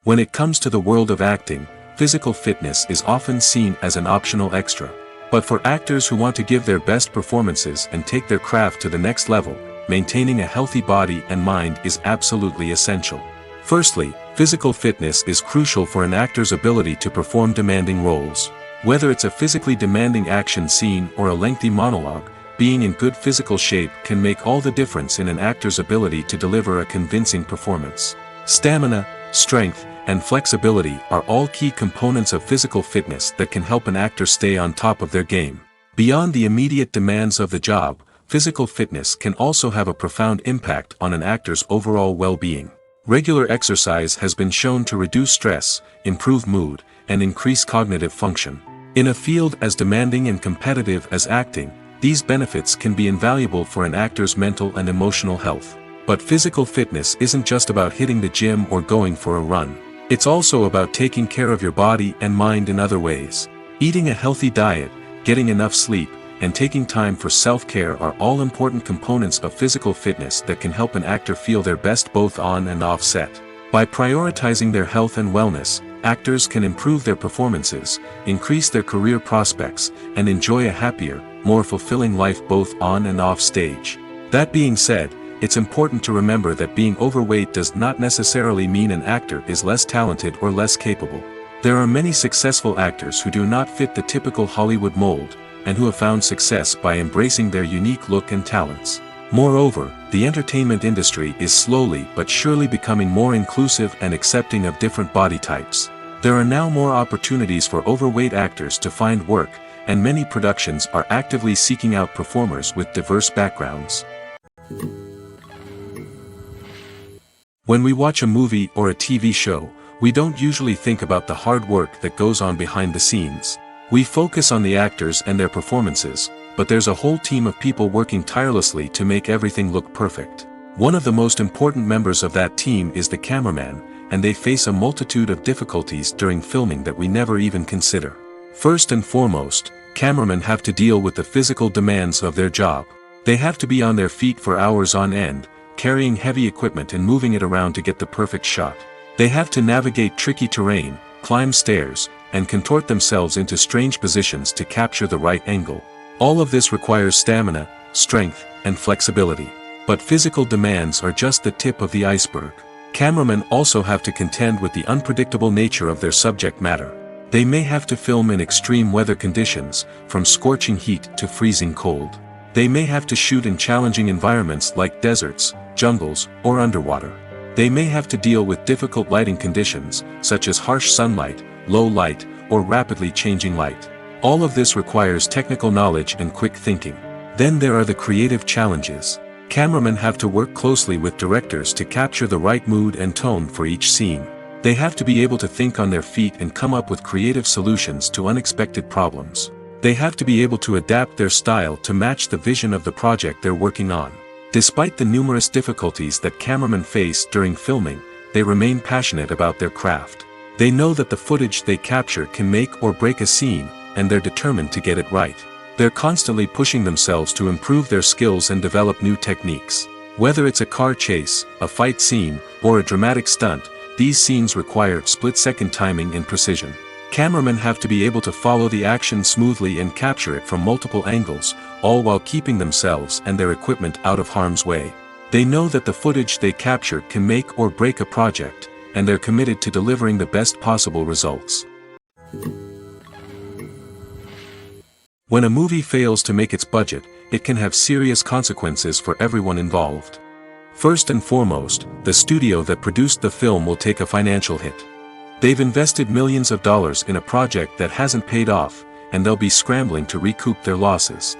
When it comes to the world of acting, physical fitness is often seen as an optional extra. But for actors who want to give their best performances and take their craft to the next level, maintaining a healthy body and mind is absolutely essential. Firstly, physical fitness is crucial for an actor's ability to perform demanding roles. Whether it's a physically demanding action scene or a lengthy monologue, being in good physical shape can make all the difference in an actor's ability to deliver a convincing performance. Stamina, strength, and flexibility are all key components of physical fitness that can help an actor stay on top of their game. Beyond the immediate demands of the job, physical fitness can also have a profound impact on an actor's overall well-being. Regular exercise has been shown to reduce stress, improve mood, and increase cognitive function. In a field as demanding and competitive as acting, these benefits can be invaluable for an actor's mental and emotional health. But physical fitness isn't just about hitting the gym or going for a run. It's also about taking care of your body and mind in other ways. Eating a healthy diet, getting enough sleep, and taking time for self-care are all important components of physical fitness that can help an actor feel their best both on and off set. By prioritizing their health and wellness, actors can improve their performances, increase their career prospects, and enjoy a happier, more fulfilling life both on and off stage. That being said, it's important to remember that being overweight does not necessarily mean an actor is less talented or less capable. There are many successful actors who do not fit the typical Hollywood mold, and who have found success by embracing their unique look and talents. Moreover, the entertainment industry is slowly but surely becoming more inclusive and accepting of different body types. There are now more opportunities for overweight actors to find work, and many productions are actively seeking out performers with diverse backgrounds. When we watch a movie or a TV show, we don't usually think about the hard work that goes on behind the scenes. We focus on the actors and their performances, but there's a whole team of people working tirelessly to make everything look perfect. One of the most important members of that team is the cameraman, and they face a multitude of difficulties during filming that we never even consider. First and foremost, cameramen have to deal with the physical demands of their job. They have to be on their feet for hours on end, carrying heavy equipment and moving it around to get the perfect shot. They have to navigate tricky terrain, climb stairs, and contort themselves into strange positions to capture the right angle. All of this requires stamina, strength, and flexibility. But physical demands are just the tip of the iceberg. Cameramen also have to contend with the unpredictable nature of their subject matter. They may have to film in extreme weather conditions, from scorching heat to freezing cold. They may have to shoot in challenging environments like deserts, jungles, or underwater. They may have to deal with difficult lighting conditions, such as harsh sunlight, low light, or rapidly changing light. All of this requires technical knowledge and quick thinking. Then there are the creative challenges. Cameramen have to work closely with directors to capture the right mood and tone for each scene. They have to be able to think on their feet and come up with creative solutions to unexpected problems. They have to be able to adapt their style to match the vision of the project they're working on. Despite the numerous difficulties that cameramen face during filming, they remain passionate about their craft. They know that the footage they capture can make or break a scene, and they're determined to get it right. They're constantly pushing themselves to improve their skills and develop new techniques. Whether it's a car chase, a fight scene, or a dramatic stunt, these scenes require split-second timing and precision. Cameramen have to be able to follow the action smoothly and capture it from multiple angles, all while keeping themselves and their equipment out of harm's way. They know that the footage they capture can make or break a project, and they're committed to delivering the best possible results. When a movie fails to make its budget, it can have serious consequences for everyone involved. First and foremost, the studio that produced the film will take a financial hit. They've invested millions of dollars in a project that hasn't paid off, and they'll be scrambling to recoup their losses.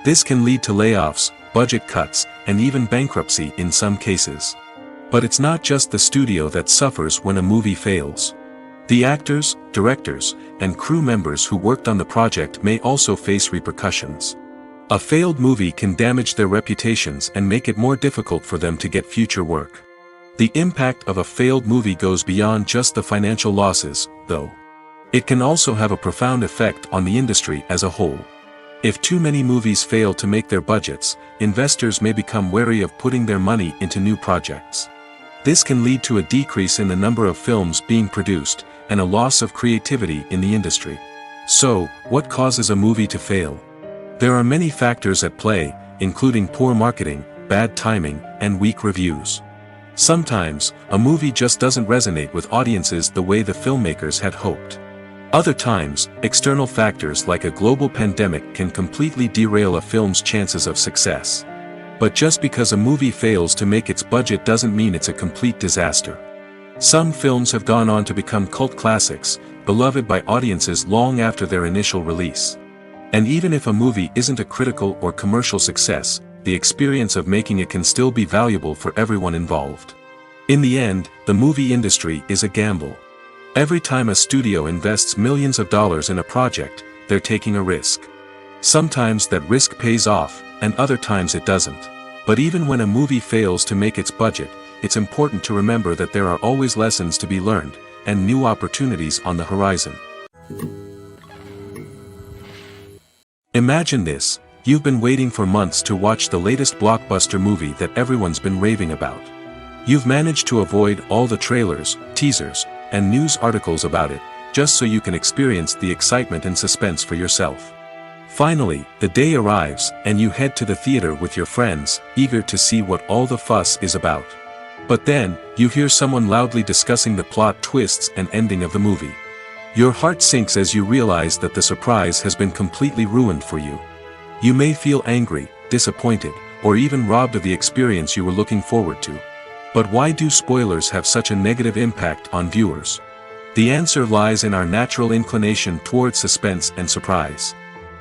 This can lead to layoffs, budget cuts, and even bankruptcy in some cases. But it's not just the studio that suffers when a movie fails. The actors, directors, and crew members who worked on the project may also face repercussions. A failed movie can damage their reputations and make it more difficult for them to get future work. The impact of a failed movie goes beyond just the financial losses, though. It can also have a profound effect on the industry as a whole. If too many movies fail to make their budgets, investors may become wary of putting their money into new projects. This can lead to a decrease in the number of films being produced, and a loss of creativity in the industry. So, what causes a movie to fail? There are many factors at play, including poor marketing, bad timing, and weak reviews. Sometimes, a movie just doesn't resonate with audiences the way the filmmakers had hoped. Other times, external factors like a global pandemic can completely derail a film's chances of success. But just because a movie fails to make its budget doesn't mean it's a complete disaster. Some films have gone on to become cult classics, beloved by audiences long after their initial release. And even if a movie isn't a critical or commercial success, the experience of making it can still be valuable for everyone involved. In the end, the movie industry is a gamble. Every time a studio invests millions of dollars in a project, they're taking a risk. Sometimes that risk pays off, and other times it doesn't. But even when a movie fails to make its budget, it's important to remember that there are always lessons to be learned, and new opportunities on the horizon. Imagine this: you've been waiting for months to watch the latest blockbuster movie that everyone's been raving about. You've managed to avoid all the trailers, teasers, and news articles about it, just so you can experience the excitement and suspense for yourself. Finally, the day arrives, and you head to the theater with your friends, eager to see what all the fuss is about. But then, you hear someone loudly discussing the plot twists and ending of the movie. Your heart sinks as you realize that the surprise has been completely ruined for you. You may feel angry, disappointed, or even robbed of the experience you were looking forward to. But why do spoilers have such a negative impact on viewers? The answer lies in our natural inclination towards suspense and surprise.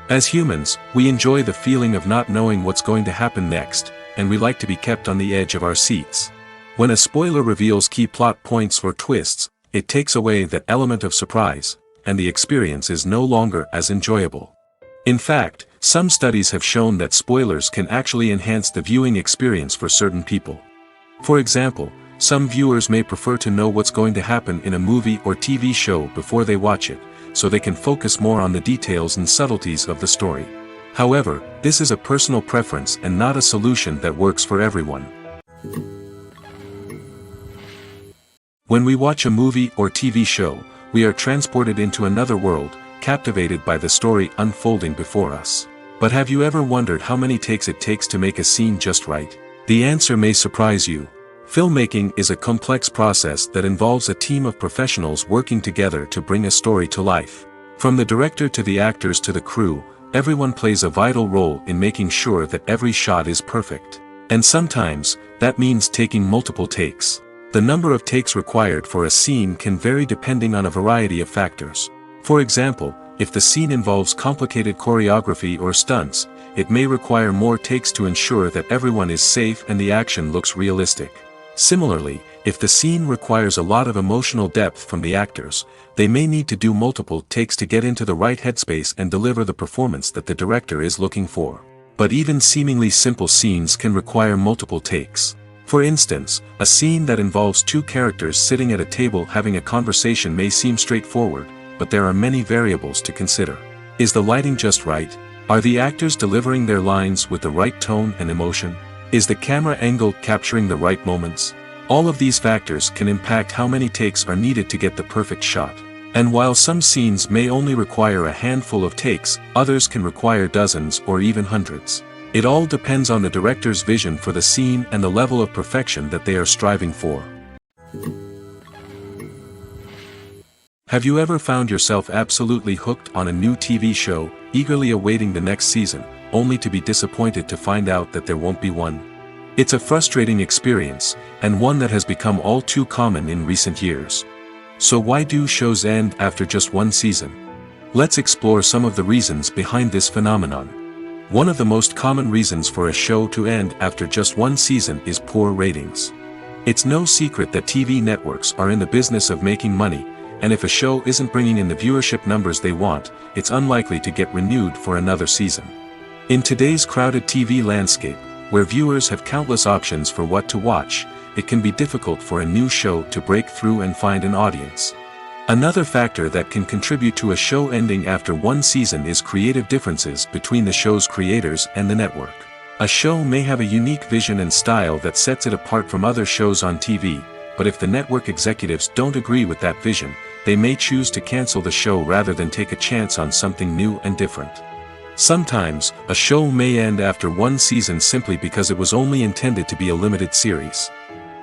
As humans, we enjoy the feeling of not knowing what's going to happen next, and we like to be kept on the edge of our seats. When a spoiler reveals key plot points or twists, it takes away that element of surprise, and the experience is no longer as enjoyable. In fact, some studies have shown that spoilers can actually enhance the viewing experience for certain people. For example, some viewers may prefer to know what's going to happen in a movie or TV show before they watch it, so they can focus more on the details and subtleties of the story. However, this is a personal preference and not a solution that works for everyone. When we watch a movie or TV show, we are transported into another world, captivated by the story unfolding before us. But have you ever wondered how many takes it takes to make a scene just right? The answer may surprise you. Filmmaking is a complex process that involves a team of professionals working together to bring a story to life. From the director to the actors to the crew, everyone plays a vital role in making sure that every shot is perfect. And sometimes, that means taking multiple takes. The number of takes required for a scene can vary depending on a variety of factors. For example, if the scene involves complicated choreography or stunts, it may require more takes to ensure that everyone is safe and the action looks realistic. Similarly, if the scene requires a lot of emotional depth from the actors, they may need to do multiple takes to get into the right headspace and deliver the performance that the director is looking for. But even seemingly simple scenes can require multiple takes. For instance, a scene that involves two characters sitting at a table having a conversation may seem straightforward, but there are many variables to consider. Is the lighting just right? Are the actors delivering their lines with the right tone and emotion? Is the camera angle capturing the right moments? All of these factors can impact how many takes are needed to get the perfect shot. And while some scenes may only require a handful of takes, others can require dozens or even hundreds. It all depends on the director's vision for the scene and the level of perfection that they are striving for. Have you ever found yourself absolutely hooked on a new TV show, eagerly awaiting the next season, only to be disappointed to find out that there won't be one? It's a frustrating experience, and one that has become all too common in recent years. So why do shows end after just one season? Let's explore some of the reasons behind this phenomenon. One of the most common reasons for a show to end after just one season is poor ratings. It's no secret that TV networks are in the business of making money, and if a show isn't bringing in the viewership numbers they want, it's unlikely to get renewed for another season. In today's crowded TV landscape, where viewers have countless options for what to watch, it can be difficult for a new show to break through and find an audience. Another factor that can contribute to a show ending after one season is creative differences between the show's creators and the network. A show may have a unique vision and style that sets it apart from other shows on TV, but if the network executives don't agree with that vision, they may choose to cancel the show rather than take a chance on something new and different. Sometimes, a show may end after one season simply because it was only intended to be a limited series.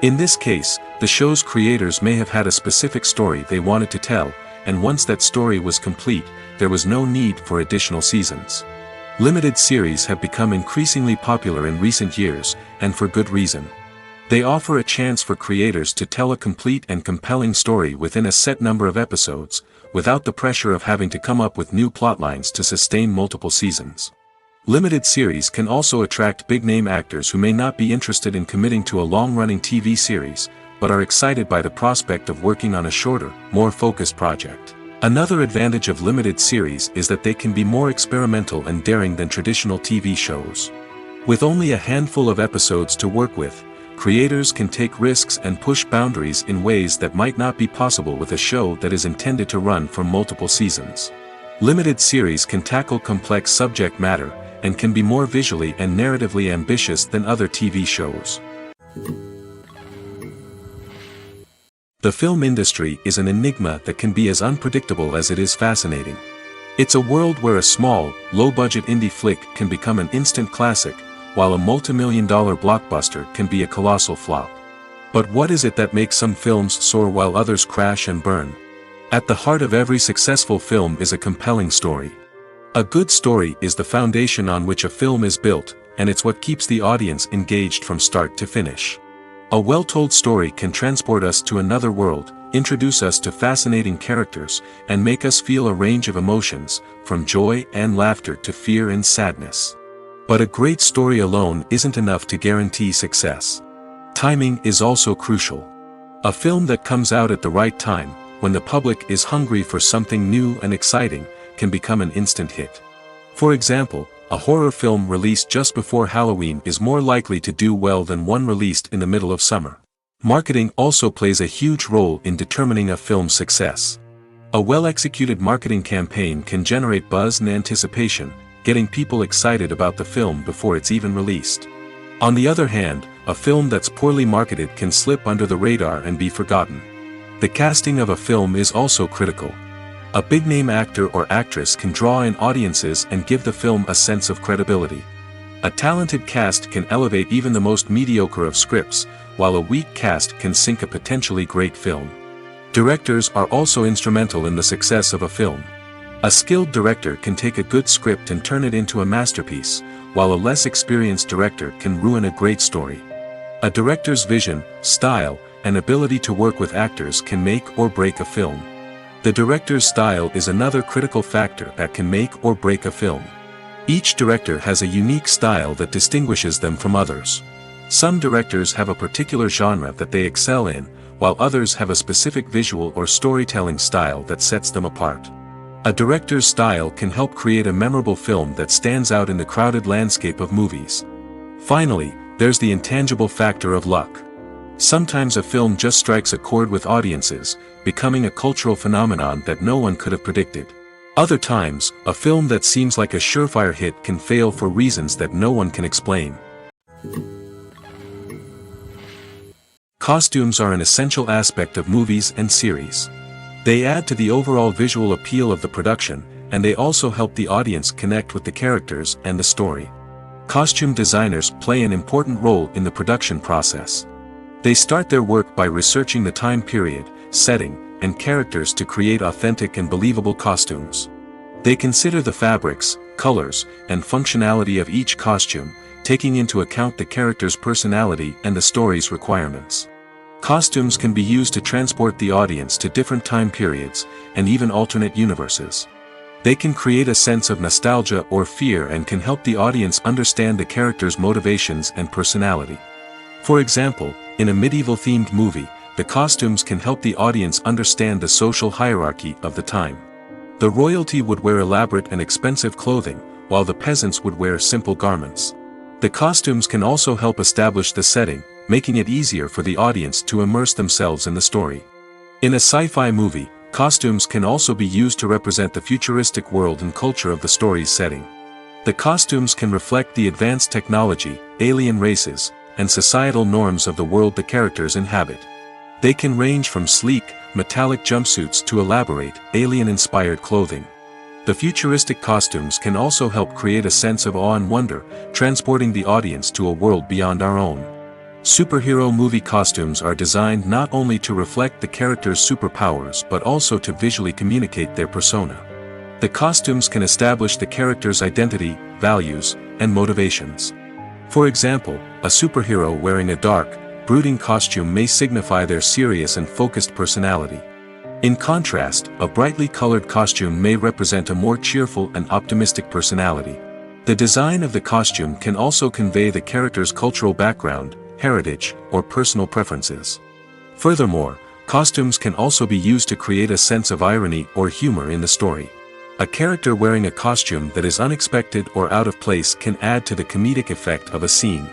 In this case, the show's creators may have had a specific story they wanted to tell, and once that story was complete, there was no need for additional seasons. Limited series have become increasingly popular in recent years, and for good reason. They offer a chance for creators to tell a complete and compelling story within a set number of episodes, without the pressure of having to come up with new plotlines to sustain multiple seasons. Limited series can also attract big-name actors who may not be interested in committing to a long-running TV series, but are excited by the prospect of working on a shorter, more focused project. Another advantage of limited series is that they can be more experimental and daring than traditional TV shows. With only a handful of episodes to work with, creators can take risks and push boundaries in ways that might not be possible with a show that is intended to run for multiple seasons. Limited series can tackle complex subject matter, and can be more visually and narratively ambitious than other TV shows. The film industry is an enigma that can be as unpredictable as it is fascinating. It's a world where a small, low-budget indie flick can become an instant classic, while a multi-million-dollar blockbuster can be a colossal flop. But what is it that makes some films soar while others crash and burn? At the heart of every successful film is a compelling story. A good story is the foundation on which a film is built, and it's what keeps the audience engaged from start to finish. A well-told story can transport us to another world, introduce us to fascinating characters, and make us feel a range of emotions, from joy and laughter to fear and sadness. But a great story alone isn't enough to guarantee success. Timing is also crucial. A film that comes out at the right time, when the public is hungry for something new and exciting, can become an instant hit. For example, a horror film released just before Halloween is more likely to do well than one released in the middle of summer. Marketing also plays a huge role in determining a film's success. A well-executed marketing campaign can generate buzz and anticipation, getting people excited about the film before it's even released. On the other hand, a film that's poorly marketed can slip under the radar and be forgotten. The casting of a film is also critical. A big-name actor or actress can draw in audiences and give the film a sense of credibility. A talented cast can elevate even the most mediocre of scripts, while a weak cast can sink a potentially great film. Directors are also instrumental in the success of a film. A skilled director can take a good script and turn it into a masterpiece, while a less experienced director can ruin a great story. A director's vision, style, and ability to work with actors can make or break a film. The director's style is another critical factor that can make or break a film. Each director has a unique style that distinguishes them from others. Some directors have a particular genre that they excel in, while others have a specific visual or storytelling style that sets them apart. A director's style can help create a memorable film that stands out in the crowded landscape of movies. Finally, there's the intangible factor of luck. Sometimes a film just strikes a chord with audiences, becoming a cultural phenomenon that no one could have predicted. Other times, a film that seems like a surefire hit can fail for reasons that no one can explain. Costumes are an essential aspect of movies and series. They add to the overall visual appeal of the production, and they also help the audience connect with the characters and the story. Costume designers play an important role in the production process. They start their work by researching the time period, setting, and characters to create authentic and believable costumes. They consider the fabrics, colors, and functionality of each costume, taking into account the character's personality and the story's requirements. Costumes can be used to transport the audience to different time periods, and even alternate universes. They can create a sense of nostalgia or fear and can help the audience understand the character's motivations and personality. For example, in a medieval-themed movie, the costumes can help the audience understand the social hierarchy of the time. The royalty would wear elaborate and expensive clothing, while the peasants would wear simple garments. The costumes can also help establish the setting, making it easier for the audience to immerse themselves in the story. In a sci-fi movie, costumes can also be used to represent the futuristic world and culture of the story's setting. The costumes can reflect the advanced technology, alien races, and societal norms of the world the characters inhabit. They can range from sleek, metallic jumpsuits to elaborate, alien-inspired clothing. The futuristic costumes can also help create a sense of awe and wonder, transporting the audience to a world beyond our own. Superhero movie costumes are designed not only to reflect the character's superpowers but also to visually communicate their persona. The costumes can establish the character's identity, values, and motivations. For example, a superhero wearing a dark, brooding costume may signify their serious and focused personality. In contrast, a brightly colored costume may represent a more cheerful and optimistic personality. The design of the costume can also convey the character's cultural background, heritage, or personal preferences. Furthermore, costumes can also be used to create a sense of irony or humor in the story. A character wearing a costume that is unexpected or out of place can add to the comedic effect of a scene.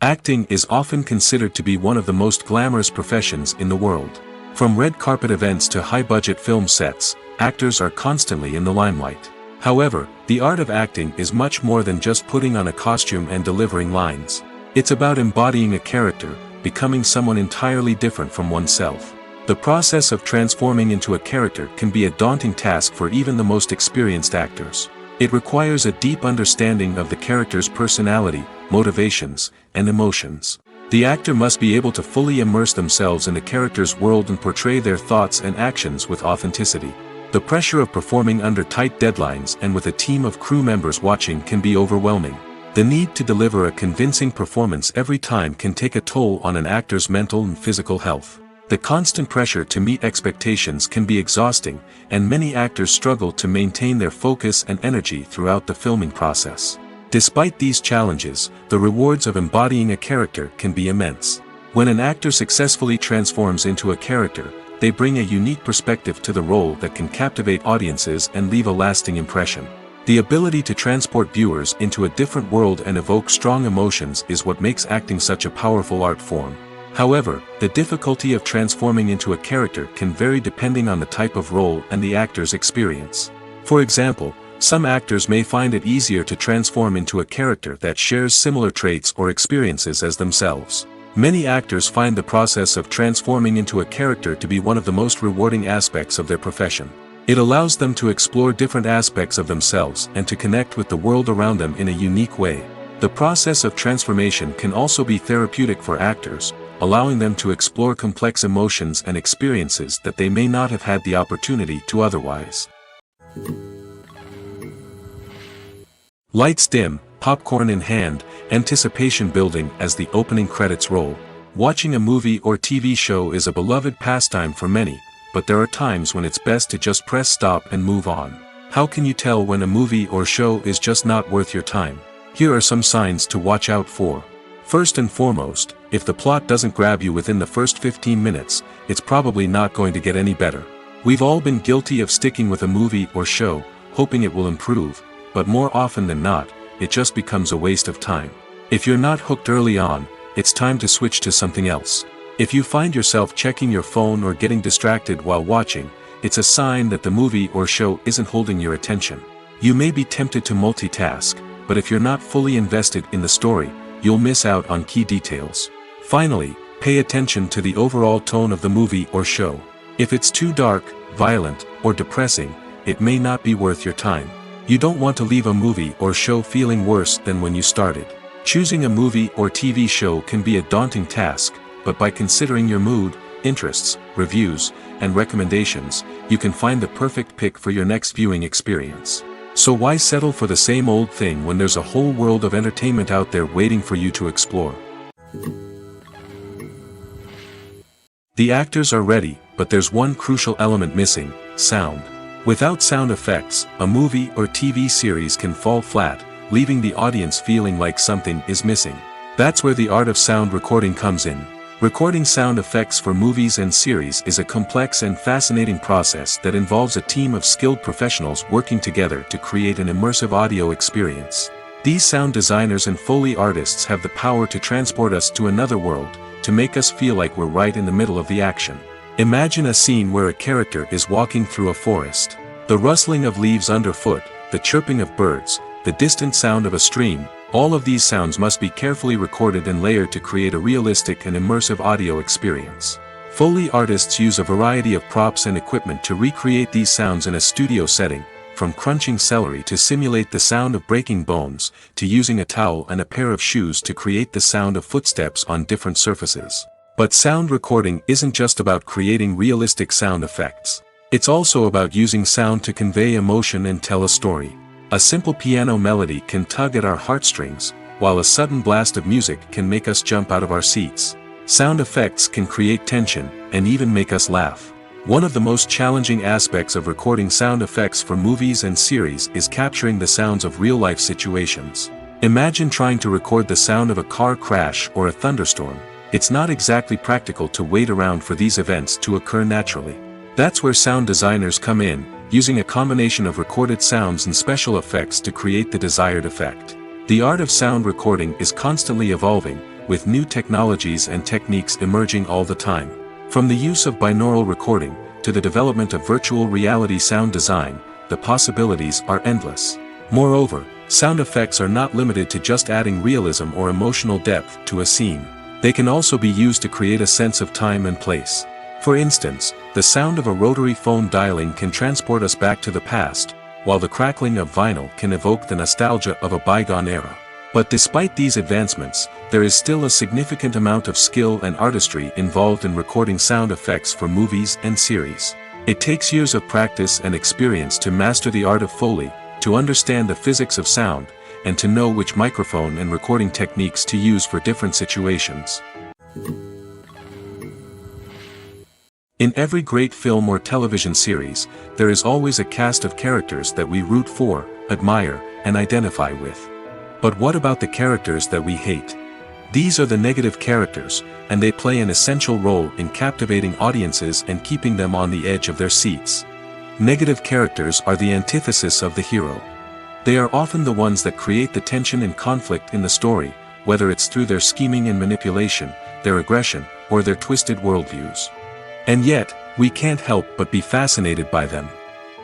Acting is often considered to be one of the most glamorous professions in the world. From red carpet events to high-budget film sets, actors are constantly in the limelight. However, the art of acting is much more than just putting on a costume and delivering lines. It's about embodying a character, becoming someone entirely different from oneself. The process of transforming into a character can be a daunting task for even the most experienced actors. It requires a deep understanding of the character's personality, motivations, and emotions. The actor must be able to fully immerse themselves in the character's world and portray their thoughts and actions with authenticity. The pressure of performing under tight deadlines and with a team of crew members watching can be overwhelming. The need to deliver a convincing performance every time can take a toll on an actor's mental and physical health. The constant pressure to meet expectations can be exhausting, and many actors struggle to maintain their focus and energy throughout the filming process. Despite these challenges, the rewards of embodying a character can be immense. When an actor successfully transforms into a character, they bring a unique perspective to the role that can captivate audiences and leave a lasting impression. The ability to transport viewers into a different world and evoke strong emotions is what makes acting such a powerful art form. However, the difficulty of transforming into a character can vary depending on the type of role and the actor's experience. For example, some actors may find it easier to transform into a character that shares similar traits or experiences as themselves. Many actors find the process of transforming into a character to be one of the most rewarding aspects of their profession. It allows them to explore different aspects of themselves and to connect with the world around them in a unique way. The process of transformation can also be therapeutic for actors, allowing them to explore complex emotions and experiences that they may not have had the opportunity to otherwise. Lights dim, popcorn in hand, anticipation building as the opening credits roll. Watching a movie or TV show is a beloved pastime for many, but there are times when it's best to just press stop and move on. How can you tell when a movie or show is just not worth your time? Here are some signs to watch out for. First and foremost, if the plot doesn't grab you within the first 15 minutes, it's probably not going to get any better. We've all been guilty of sticking with a movie or show, hoping it will improve, but more often than not, it just becomes a waste of time. If you're not hooked early on, it's time to switch to something else. If you find yourself checking your phone or getting distracted while watching, it's a sign that the movie or show isn't holding your attention. You may be tempted to multitask, but if you're not fully invested in the story, you'll miss out on key details. Finally, pay attention to the overall tone of the movie or show. If it's too dark, violent, or depressing, it may not be worth your time. You don't want to leave a movie or show feeling worse than when you started. Choosing a movie or TV show can be a daunting task, but by considering your mood, interests, reviews, and recommendations, you can find the perfect pick for your next viewing experience. So why settle for the same old thing when there's a whole world of entertainment out there waiting for you to explore? The actors are ready, but there's one crucial element missing: sound. Without sound effects, a movie or TV series can fall flat, leaving the audience feeling like something is missing. That's where the art of sound recording comes in. Recording sound effects for movies and series is a complex and fascinating process that involves a team of skilled professionals working together to create an immersive audio experience. These sound designers and Foley artists have the power to transport us to another world, to make us feel like we're right in the middle of the action. Imagine a scene where a character is walking through a forest. The rustling of leaves underfoot, the chirping of birds, the distant sound of a stream, all of these sounds must be carefully recorded and layered to create a realistic and immersive audio experience. Foley artists use a variety of props and equipment to recreate these sounds in a studio setting, from crunching celery to simulate the sound of breaking bones, to using a towel and a pair of shoes to create the sound of footsteps on different surfaces. But sound recording isn't just about creating realistic sound effects. It's also about using sound to convey emotion and tell a story. A simple piano melody can tug at our heartstrings, while a sudden blast of music can make us jump out of our seats. Sound effects can create tension, and even make us laugh. One of the most challenging aspects of recording sound effects for movies and series is capturing the sounds of real-life situations. Imagine trying to record the sound of a car crash or a thunderstorm. It's not exactly practical to wait around for these events to occur naturally. That's where sound designers come in, using a combination of recorded sounds and special effects to create the desired effect. The art of sound recording is constantly evolving, with new technologies and techniques emerging all the time. From the use of binaural recording, to the development of virtual reality sound design, the possibilities are endless. Moreover, sound effects are not limited to just adding realism or emotional depth to a scene. They can also be used to create a sense of time and place. For instance, the sound of a rotary phone dialing can transport us back to the past, while the crackling of vinyl can evoke the nostalgia of a bygone era. But despite these advancements, there is still a significant amount of skill and artistry involved in recording sound effects for movies and series. It takes years of practice and experience to master the art of Foley, to understand the physics of sound, and to know which microphone and recording techniques to use for different situations. In every great film or television series, there is always a cast of characters that we root for, admire, and identify with. But what about the characters that we hate? These are the negative characters, and they play an essential role in captivating audiences and keeping them on the edge of their seats. Negative characters are the antithesis of the hero. They are often the ones that create the tension and conflict in the story, whether it's through their scheming and manipulation, their aggression, or their twisted worldviews. And yet, we can't help but be fascinated by them.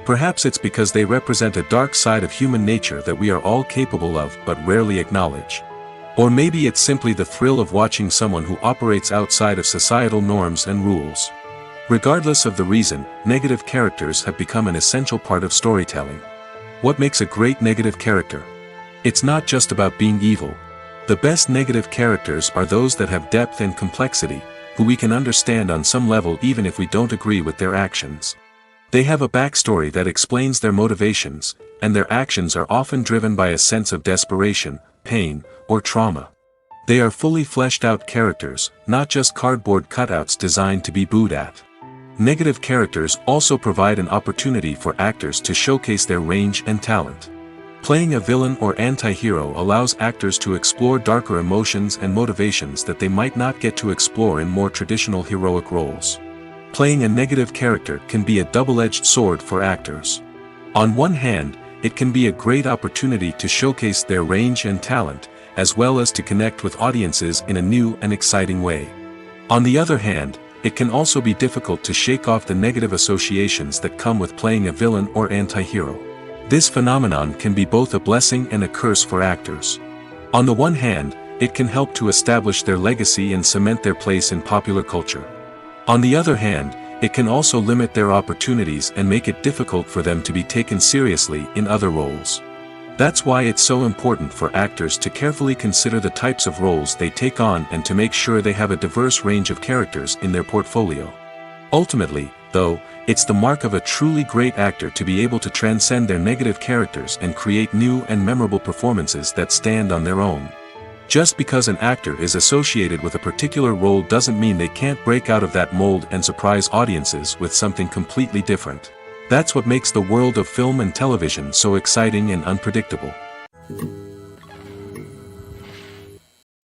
Perhaps it's because they represent a dark side of human nature that we are all capable of but rarely acknowledge. Or maybe it's simply the thrill of watching someone who operates outside of societal norms and rules. Regardless of the reason, negative characters have become an essential part of storytelling. What makes a great negative character? It's not just about being evil. The best negative characters are those that have depth and complexity, who we can understand on some level even if we don't agree with their actions. They have a backstory that explains their motivations, and their actions are often driven by a sense of desperation, pain, or trauma. They are fully fleshed out characters, not just cardboard cutouts designed to be booed at. Negative characters also provide an opportunity for actors to showcase their range and talent. Playing a villain or anti-hero allows actors to explore darker emotions and motivations that they might not get to explore in more traditional heroic roles. Playing a negative character can be a double-edged sword for actors. On one hand, it can be a great opportunity to showcase their range and talent, as well as to connect with audiences in a new and exciting way. On the other hand, it can also be difficult to shake off the negative associations that come with playing a villain or anti-hero. This phenomenon can be both a blessing and a curse for actors. On the one hand, it can help to establish their legacy and cement their place in popular culture. On the other hand, it can also limit their opportunities and make it difficult for them to be taken seriously in other roles. That's why it's so important for actors to carefully consider the types of roles they take on and to make sure they have a diverse range of characters in their portfolio. Ultimately, though, it's the mark of a truly great actor to be able to transcend their negative characters and create new and memorable performances that stand on their own. Just because an actor is associated with a particular role doesn't mean they can't break out of that mold and surprise audiences with something completely different. That's what makes the world of film and television so exciting and unpredictable.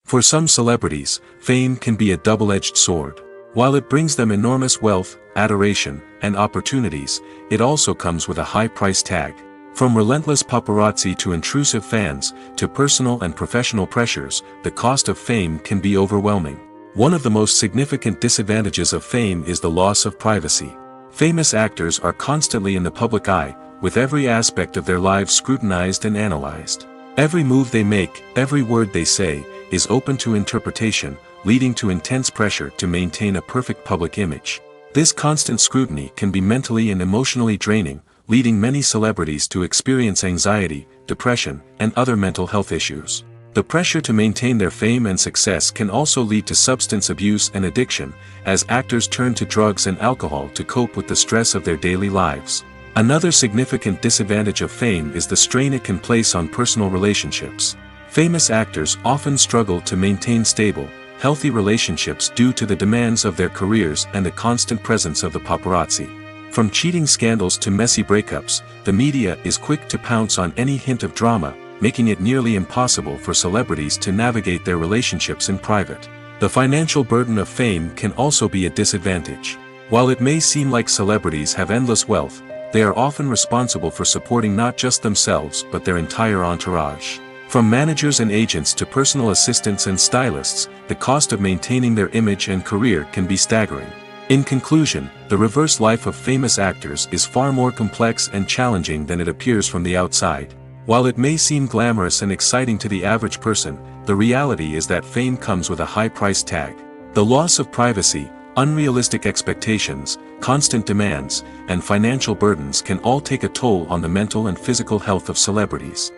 For some celebrities, fame can be a double-edged sword. While it brings them enormous wealth, adoration, and opportunities, it also comes with a high price tag. From relentless paparazzi to intrusive fans, to personal and professional pressures, the cost of fame can be overwhelming. One of the most significant disadvantages of fame is the loss of privacy. Famous actors are constantly in the public eye, with every aspect of their lives scrutinized and analyzed. Every move they make, every word they say, is open to interpretation, leading to intense pressure to maintain a perfect public image. This constant scrutiny can be mentally and emotionally draining, leading many celebrities to experience anxiety, depression, and other mental health issues. The pressure to maintain their fame and success can also lead to substance abuse and addiction, as actors turn to drugs and alcohol to cope with the stress of their daily lives. Another significant disadvantage of fame is the strain it can place on personal relationships. Famous actors often struggle to maintain stable, healthy relationships due to the demands of their careers and the constant presence of the paparazzi. From cheating scandals to messy breakups, the media is quick to pounce on any hint of drama, making it nearly impossible for celebrities to navigate their relationships in private. The financial burden of fame can also be a disadvantage. While it may seem like celebrities have endless wealth, they are often responsible for supporting not just themselves but their entire entourage. From managers and agents to personal assistants and stylists, the cost of maintaining their image and career can be staggering. In conclusion, the reverse life of famous actors is far more complex and challenging than it appears from the outside. While it may seem glamorous and exciting to the average person, the reality is that fame comes with a high price tag. The loss of privacy, unrealistic expectations, constant demands, and financial burdens can all take a toll on the mental and physical health of celebrities.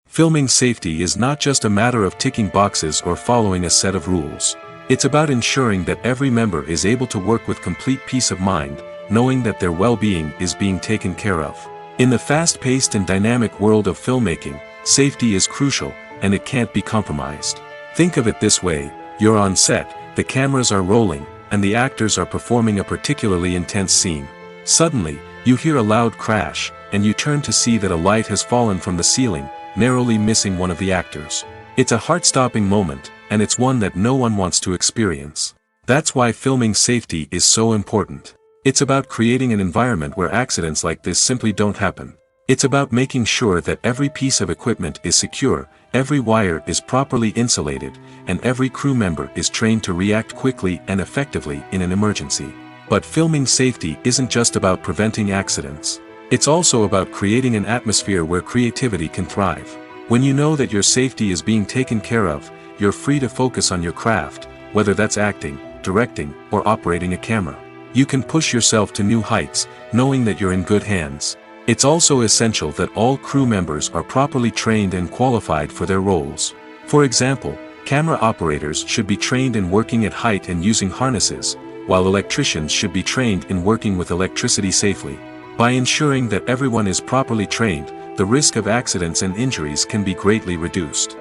Filming safety is not just a matter of ticking boxes or following a set of rules. It's about ensuring that every member is able to work with complete peace of mind, knowing that their well-being is being taken care of. In the fast-paced and dynamic world of filmmaking, safety is crucial, and it can't be compromised. Think of it this way: you're on set, the cameras are rolling, and the actors are performing a particularly intense scene. Suddenly, you hear a loud crash, and you turn to see that a light has fallen from the ceiling, narrowly missing one of the actors. It's a heart-stopping moment, and it's one that no one wants to experience. That's why filming safety is so important. It's about creating an environment where accidents like this simply don't happen. It's about making sure that every piece of equipment is secure, every wire is properly insulated, and every crew member is trained to react quickly and effectively in an emergency. But filming safety isn't just about preventing accidents. It's also about creating an atmosphere where creativity can thrive. When you know that your safety is being taken care of, you're free to focus on your craft, whether that's acting, directing, or operating a camera. You can push yourself to new heights, knowing that you're in good hands. It's also essential that all crew members are properly trained and qualified for their roles. For example, camera operators should be trained in working at height and using harnesses, while electricians should be trained in working with electricity safely. By ensuring that everyone is properly trained, the risk of accidents and injuries can be greatly reduced.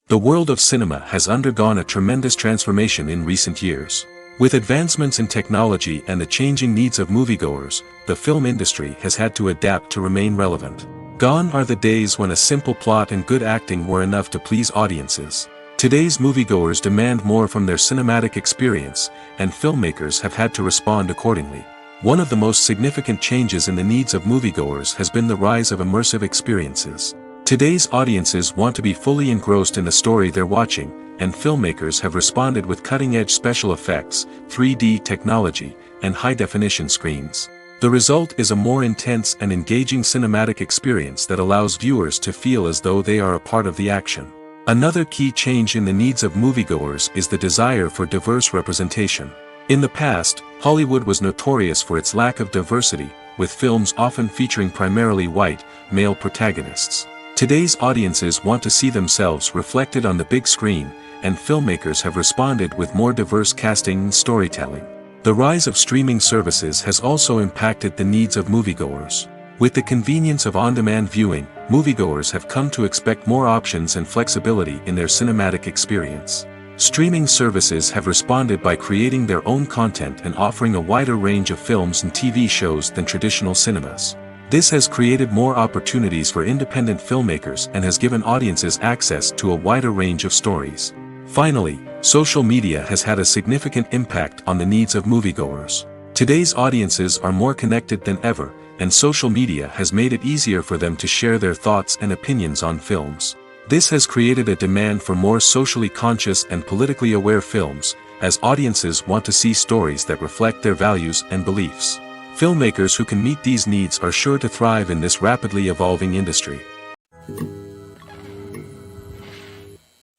The world of cinema has undergone a tremendous transformation in recent years. With advancements in technology and the changing needs of moviegoers, the film industry has had to adapt to remain relevant. Gone are the days when a simple plot and good acting were enough to please audiences. Today's moviegoers demand more from their cinematic experience, and filmmakers have had to respond accordingly. One of the most significant changes in the needs of moviegoers has been the rise of immersive experiences. Today's audiences want to be fully engrossed in the story they're watching, and filmmakers have responded with cutting-edge special effects, 3D technology, and high-definition screens. The result is a more intense and engaging cinematic experience that allows viewers to feel as though they are a part of the action. Another key change in the needs of moviegoers is the desire for diverse representation. In the past, Hollywood was notorious for its lack of diversity, with films often featuring primarily white, male protagonists. Today's audiences want to see themselves reflected on the big screen, and filmmakers have responded with more diverse casting and storytelling. The rise of streaming services has also impacted the needs of moviegoers. With the convenience of on-demand viewing, moviegoers have come to expect more options and flexibility in their cinematic experience. Streaming services have responded by creating their own content and offering a wider range of films and TV shows than traditional cinemas. This has created more opportunities for independent filmmakers and has given audiences access to a wider range of stories. Finally, social media has had a significant impact on the needs of moviegoers. Today's audiences are more connected than ever, and social media has made it easier for them to share their thoughts and opinions on films. This has created a demand for more socially conscious and politically aware films, as audiences want to see stories that reflect their values and beliefs. Filmmakers who can meet these needs are sure to thrive in this rapidly evolving industry.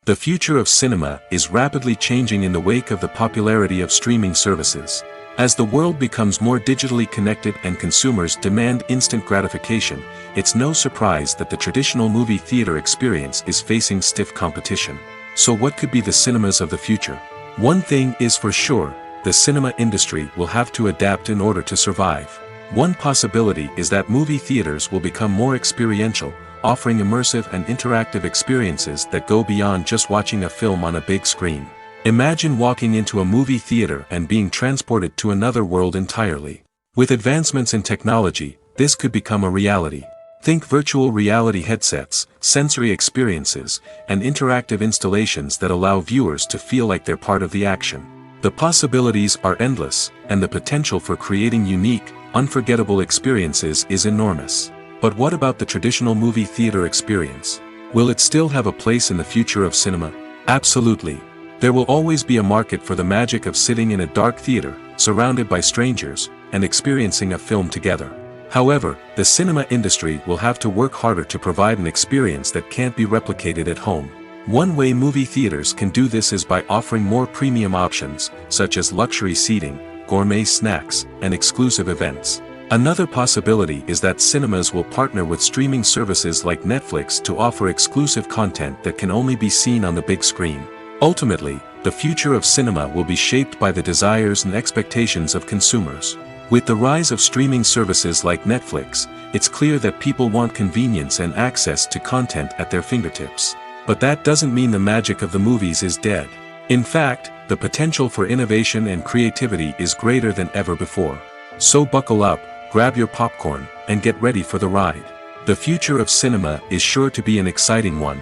The future of cinema is rapidly changing in the wake of the popularity of streaming services. As the world becomes more digitally connected and consumers demand instant gratification, it's no surprise that the traditional movie theater experience is facing stiff competition. So what could be the cinemas of the future? One thing is for sure, the cinema industry will have to adapt in order to survive. One possibility is that movie theaters will become more experiential, offering immersive and interactive experiences that go beyond just watching a film on a big screen. Imagine walking into a movie theater and being transported to another world entirely. With advancements in technology, this could become a reality. Think virtual reality headsets, sensory experiences, and interactive installations that allow viewers to feel like they're part of the action. The possibilities are endless, and the potential for creating unique, unforgettable experiences is enormous. But what about the traditional movie theater experience? Will it still have a place in the future of cinema? Absolutely. There will always be a market for the magic of sitting in a dark theater, surrounded by strangers, and experiencing a film together. However, the cinema industry will have to work harder to provide an experience that can't be replicated at home. One way movie theaters can do this is by offering more premium options, such as luxury seating, gourmet snacks, and exclusive events. Another possibility is that cinemas will partner with streaming services like Netflix to offer exclusive content that can only be seen on the big screen. Ultimately, the future of cinema will be shaped by the desires and expectations of consumers. With the rise of streaming services like Netflix, it's clear that people want convenience and access to content at their fingertips. But that doesn't mean the magic of the movies is dead. In fact, the potential for innovation and creativity is greater than ever before. So buckle up, grab your popcorn, and get ready for the ride. The future of cinema is sure to be an exciting one.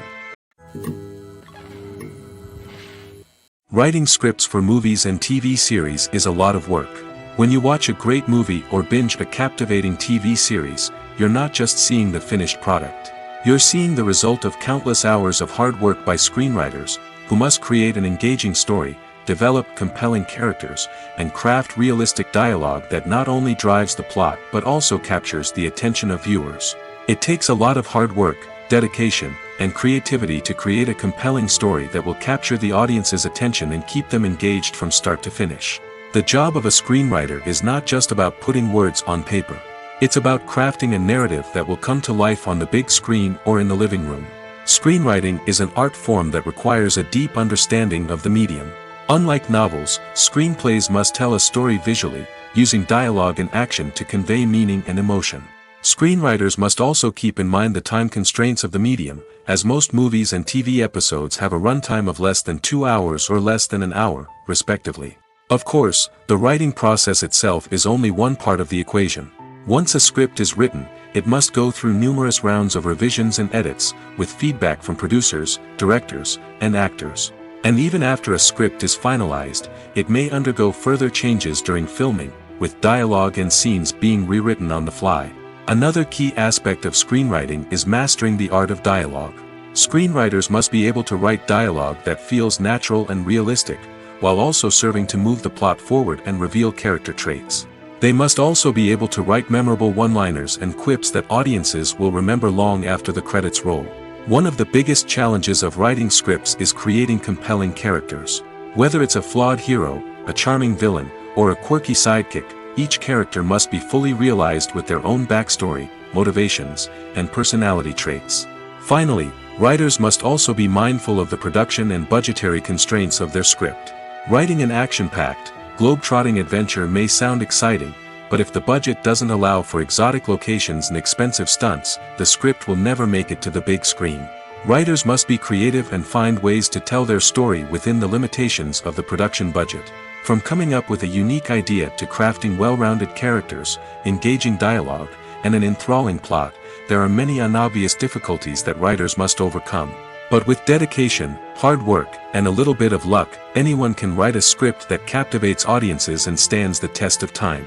Writing scripts for movies and TV series is a lot of work. When you watch a great movie or binge a captivating TV series, you're not just seeing the finished product. You're seeing the result of countless hours of hard work by screenwriters, who must create an engaging story, develop compelling characters, and craft realistic dialogue that not only drives the plot but also captures the attention of viewers. It takes a lot of hard work, dedication, and creativity to create a compelling story that will capture the audience's attention and keep them engaged from start to finish. The job of a screenwriter is not just about putting words on paper. It's about crafting a narrative that will come to life on the big screen or in the living room. Screenwriting is an art form that requires a deep understanding of the medium. Unlike novels, screenplays must tell a story visually, using dialogue and action to convey meaning and emotion. Screenwriters must also keep in mind the time constraints of the medium, as most movies and TV episodes have a runtime of less than 2 hours or less than an hour, respectively. Of course, the writing process itself is only one part of the equation. Once a script is written, it must go through numerous rounds of revisions and edits, with feedback from producers, directors, and actors. And even after a script is finalized, it may undergo further changes during filming, with dialogue and scenes being rewritten on the fly. Another key aspect of screenwriting is mastering the art of dialogue. Screenwriters must be able to write dialogue that feels natural and realistic, while also serving to move the plot forward and reveal character traits. They must also be able to write memorable one-liners and quips that audiences will remember long after the credits roll. One of the biggest challenges of writing scripts is creating compelling characters. Whether it's a flawed hero, a charming villain, or a quirky sidekick, each character must be fully realized with their own backstory, motivations, and personality traits. Finally, writers must also be mindful of the production and budgetary constraints of their script. Writing an action-packed, globe-trotting adventure may sound exciting, but if the budget doesn't allow for exotic locations and expensive stunts, the script will never make it to the big screen. Writers must be creative and find ways to tell their story within the limitations of the production budget. From coming up with a unique idea to crafting well-rounded characters, engaging dialogue, and an enthralling plot, there are many unobvious difficulties that writers must overcome. But with dedication, hard work, and a little bit of luck, anyone can write a script that captivates audiences and stands the test of time.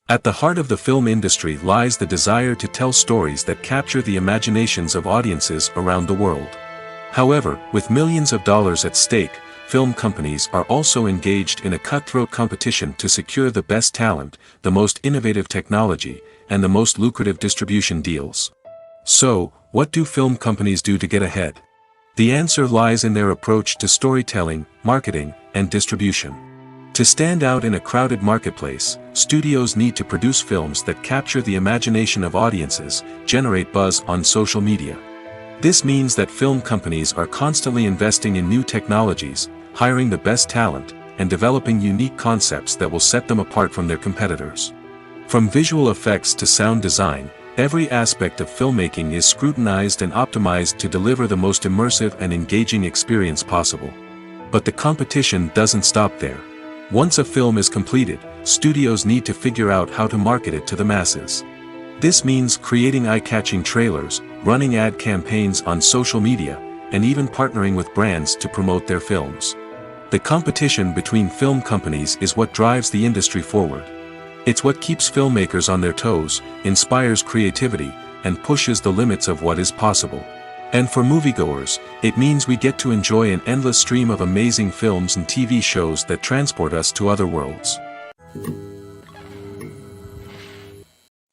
At the heart of the film industry lies the desire to tell stories that capture the imaginations of audiences around the world. However, with millions of dollars at stake, film companies are also engaged in a cutthroat competition to secure the best talent, the most innovative technology, and the most lucrative distribution deals. So, what do film companies do to get ahead? The answer lies in their approach to storytelling, marketing, and distribution. To stand out in a crowded marketplace, studios need to produce films that capture the imagination of audiences, generate buzz on social media. This means that film companies are constantly investing in new technologies, hiring the best talent, and developing unique concepts that will set them apart from their competitors. From visual effects to sound design, every aspect of filmmaking is scrutinized and optimized to deliver the most immersive and engaging experience possible. But the competition doesn't stop there. Once a film is completed, studios need to figure out how to market it to the masses. This means creating eye-catching trailers, running ad campaigns on social media, and even partnering with brands to promote their films. The competition between film companies is what drives the industry forward. It's what keeps filmmakers on their toes, inspires creativity, and pushes the limits of what is possible. And for moviegoers, it means we get to enjoy an endless stream of amazing films and TV shows that transport us to other worlds.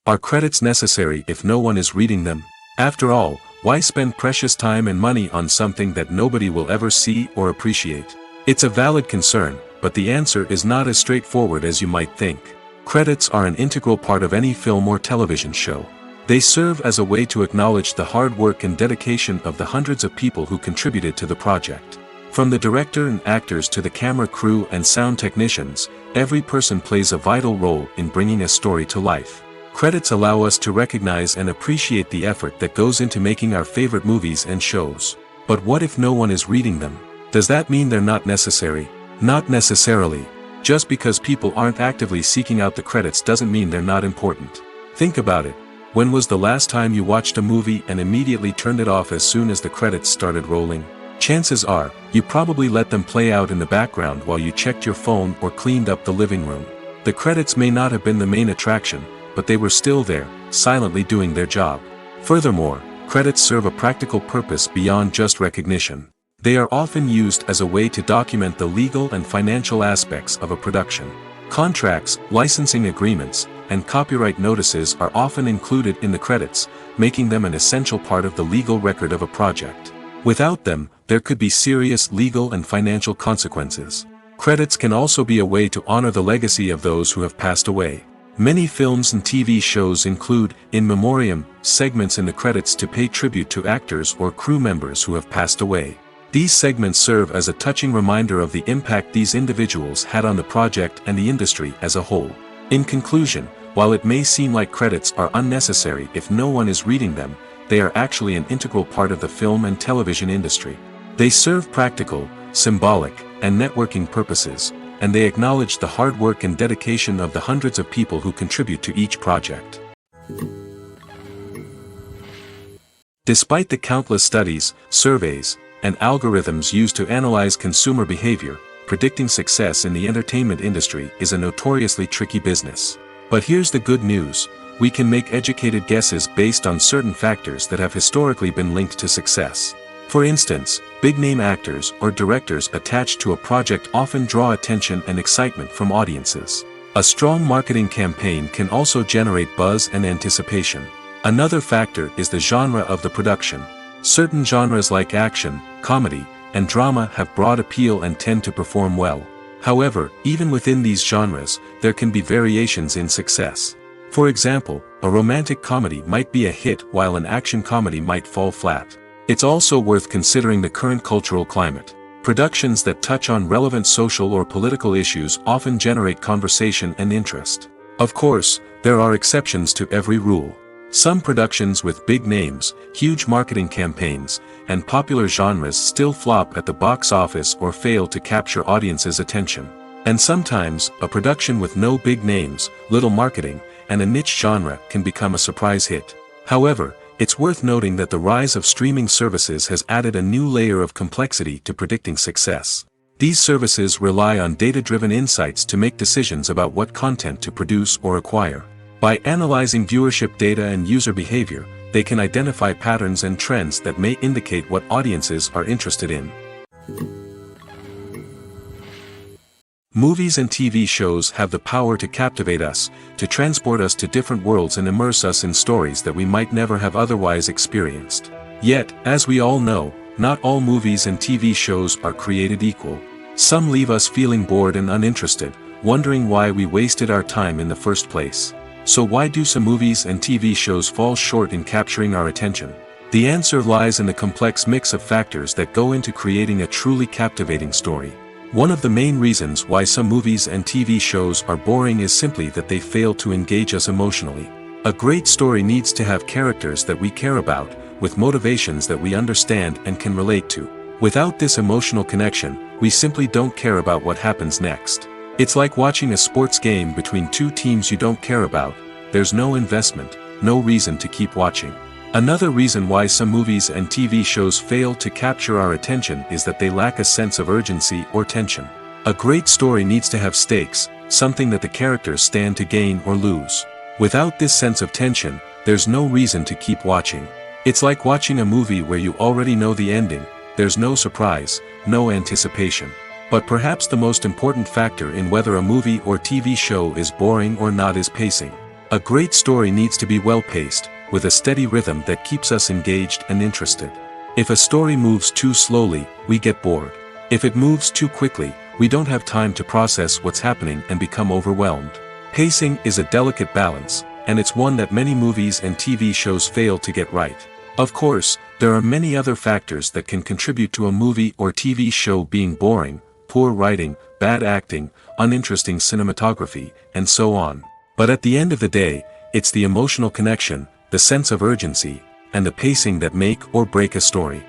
Are credits necessary if no one is reading them? After all, why spend precious time and money on something that nobody will ever see or appreciate? It's a valid concern, but the answer is not as straightforward as you might think. Credits are an integral part of any film or television show. They serve as a way to acknowledge the hard work and dedication of the hundreds of people who contributed to the project. From the director and actors to the camera crew and sound technicians, every person plays a vital role in bringing a story to life. Credits allow us to recognize and appreciate the effort that goes into making our favorite movies and shows. But what if no one is reading them? Does that mean they're not necessary? Not necessarily. Just because people aren't actively seeking out the credits doesn't mean they're not important. Think about it. When was the last time you watched a movie and immediately turned it off as soon as the credits started rolling? Chances are, you probably let them play out in the background while you checked your phone or cleaned up the living room. The credits may not have been the main attraction, but they were still there, silently doing their job. Furthermore, credits serve a practical purpose beyond just recognition. They are often used as a way to document the legal and financial aspects of a production. Contracts, licensing agreements, and copyright notices are often included in the credits, making them an essential part of the legal record of a project. Without them, there could be serious legal and financial consequences. Credits can also be a way to honor the legacy of those who have passed away. Many films and TV shows include, in memoriam, segments in the credits to pay tribute to actors or crew members who have passed away. These segments serve as a touching reminder of the impact these individuals had on the project and the industry as a whole. In conclusion, while it may seem like credits are unnecessary if no one is reading them, they are actually an integral part of the film and television industry. They serve practical, symbolic, and networking purposes, and they acknowledge the hard work and dedication of the hundreds of people who contribute to each project. Despite the countless studies, surveys, and algorithms used to analyze consumer behavior, predicting success in the entertainment industry is a notoriously tricky business. But here's the good news: we can make educated guesses based on certain factors that have historically been linked to success. For instance, big-name actors or directors attached to a project often draw attention and excitement from audiences. A strong marketing campaign can also generate buzz and anticipation. Another factor is the genre of the production. Certain genres like action, comedy, and drama have broad appeal and tend to perform well. However, even within these genres, there can be variations in success. For example, a romantic comedy might be a hit while an action comedy might fall flat. It's also worth considering the current cultural climate. Productions that touch on relevant social or political issues often generate conversation and interest. Of course, there are exceptions to every rule. Some productions with big names, huge marketing campaigns, and popular genres still flop at the box office or fail to capture audiences' attention. And sometimes, a production with no big names, little marketing, and a niche genre can become a surprise hit. However, it's worth noting that the rise of streaming services has added a new layer of complexity to predicting success. These services rely on data-driven insights to make decisions about what content to produce or acquire. By analyzing viewership data and user behavior, they can identify patterns and trends that may indicate what audiences are interested in. Movies and TV shows have the power to captivate us, to transport us to different worlds and immerse us in stories that we might never have otherwise experienced. Yet, as we all know, not all movies and TV shows are created equal. Some leave us feeling bored and uninterested, wondering why we wasted our time in the first place. So why do some movies and TV shows fall short in capturing our attention? The answer lies in the complex mix of factors that go into creating a truly captivating story. One of the main reasons why some movies and TV shows are boring is simply that they fail to engage us emotionally. A great story needs to have characters that we care about, with motivations that we understand and can relate to. Without this emotional connection, we simply don't care about what happens next. It's like watching a sports game between two teams you don't care about. There's no investment, no reason to keep watching. Another reason why some movies and TV shows fail to capture our attention is that they lack a sense of urgency or tension. A great story needs to have stakes, something that the characters stand to gain or lose. Without this sense of tension, there's no reason to keep watching. It's like watching a movie where you already know the ending. There's no surprise, no anticipation. But perhaps the most important factor in whether a movie or TV show is boring or not is pacing. A great story needs to be well-paced, with a steady rhythm that keeps us engaged and interested. If a story moves too slowly, we get bored. If it moves too quickly, we don't have time to process what's happening and become overwhelmed. Pacing is a delicate balance, and it's one that many movies and TV shows fail to get right. Of course, there are many other factors that can contribute to a movie or TV show being boring: poor writing, bad acting, uninteresting cinematography, and so on. But at the end of the day, it's the emotional connection, the sense of urgency, and the pacing that make or break a story.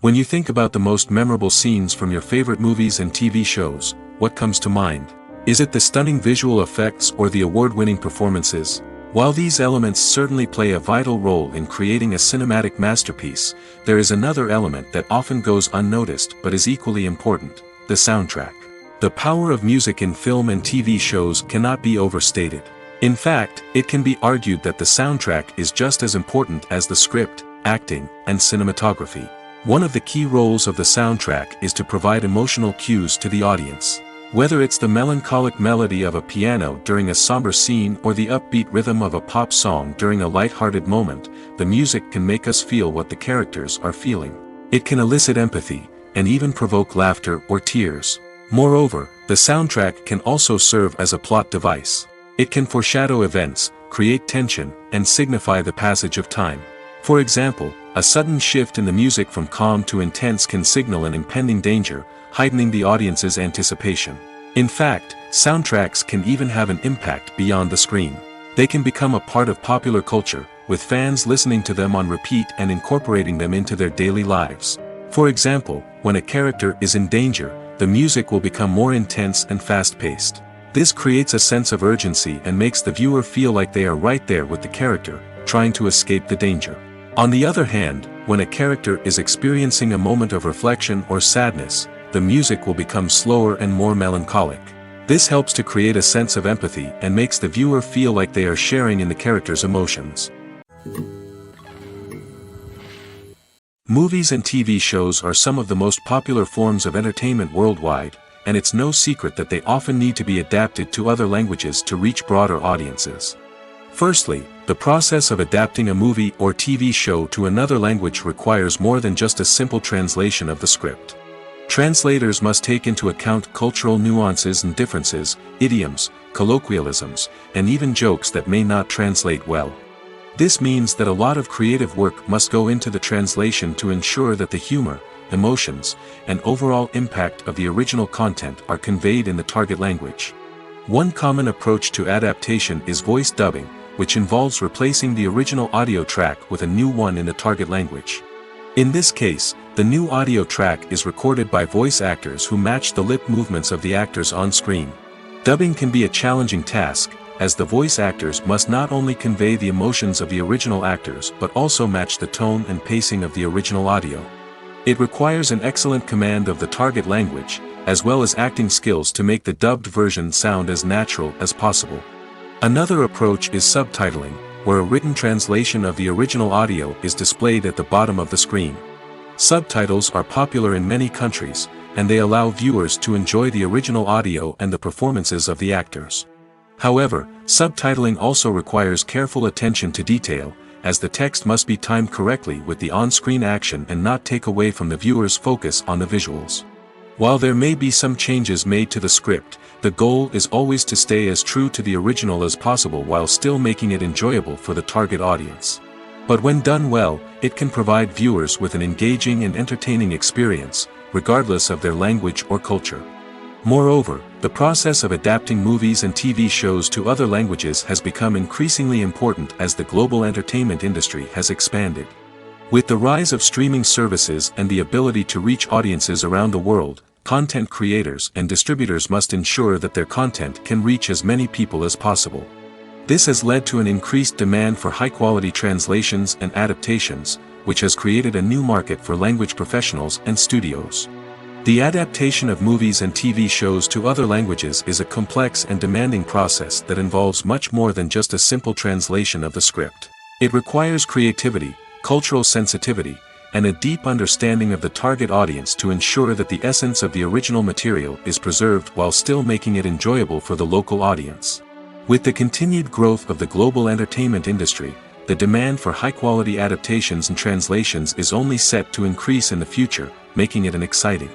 When you think about the most memorable scenes from your favorite movies and TV shows, what comes to mind? Is it the stunning visual effects or the award-winning performances? While these elements certainly play a vital role in creating a cinematic masterpiece, there is another element that often goes unnoticed but is equally important: the soundtrack. The power of music in film and TV shows cannot be overstated. In fact, it can be argued that the soundtrack is just as important as the script, acting, and cinematography. One of the key roles of the soundtrack is to provide emotional cues to the audience. Whether it's the melancholic melody of a piano during a somber scene or the upbeat rhythm of a pop song during a light-hearted moment, the music can make us feel what the characters are feeling. It can elicit empathy, and even provoke laughter or tears. Moreover, the soundtrack can also serve as a plot device. It can foreshadow events, create tension, and signify the passage of time. For example, a sudden shift in the music from calm to intense can signal an impending danger, heightening the audience's anticipation. In fact, soundtracks can even have an impact beyond the screen. They can become a part of popular culture, with fans listening to them on repeat and incorporating them into their daily lives. For example, when a character is in danger, the music will become more intense and fast-paced. This creates a sense of urgency and makes the viewer feel like they are right there with the character, trying to escape the danger. On the other hand, when a character is experiencing a moment of reflection or sadness, the music will become slower and more melancholic. This helps to create a sense of empathy and makes the viewer feel like they are sharing in the character's emotions. Movies and TV shows are some of the most popular forms of entertainment worldwide, and it's no secret that they often need to be adapted to other languages to reach broader audiences. Firstly, the process of adapting a movie or TV show to another language requires more than just a simple translation of the script. Translators must take into account cultural nuances and differences, idioms, colloquialisms, and even jokes that may not translate well. This means that a lot of creative work must go into the translation to ensure that the humor, emotions, and overall impact of the original content are conveyed in the target language. One common approach to adaptation is voice dubbing, which involves replacing the original audio track with a new one in the target language. In this case, the new audio track is recorded by voice actors who match the lip movements of the actors on screen. Dubbing can be a challenging task, as the voice actors must not only convey the emotions of the original actors but also match the tone and pacing of the original audio. It requires an excellent command of the target language, as well as acting skills to make the dubbed version sound as natural as possible. Another approach is subtitling, where a written translation of the original audio is displayed at the bottom of the screen. Subtitles are popular in many countries, and they allow viewers to enjoy the original audio and the performances of the actors. However, subtitling also requires careful attention to detail, as the text must be timed correctly with the on-screen action and not take away from the viewer's focus on the visuals. While there may be some changes made to the script, the goal is always to stay as true to the original as possible while still making it enjoyable for the target audience. But when done well, it can provide viewers with an engaging and entertaining experience, regardless of their language or culture. Moreover, the process of adapting movies and TV shows to other languages has become increasingly important as the global entertainment industry has expanded. With the rise of streaming services and the ability to reach audiences around the world, content creators and distributors must ensure that their content can reach as many people as possible. This has led to an increased demand for high-quality translations and adaptations, which has created a new market for language professionals and studios. The adaptation of movies and TV shows to other languages is a complex and demanding process that involves much more than just a simple translation of the script. It requires creativity, cultural sensitivity, and a deep understanding of the target audience to ensure that the essence of the original material is preserved while still making it enjoyable for the local audience. With the continued growth of the global entertainment industry, the demand for high-quality adaptations and translations is only set to increase in the future, making it an exciting.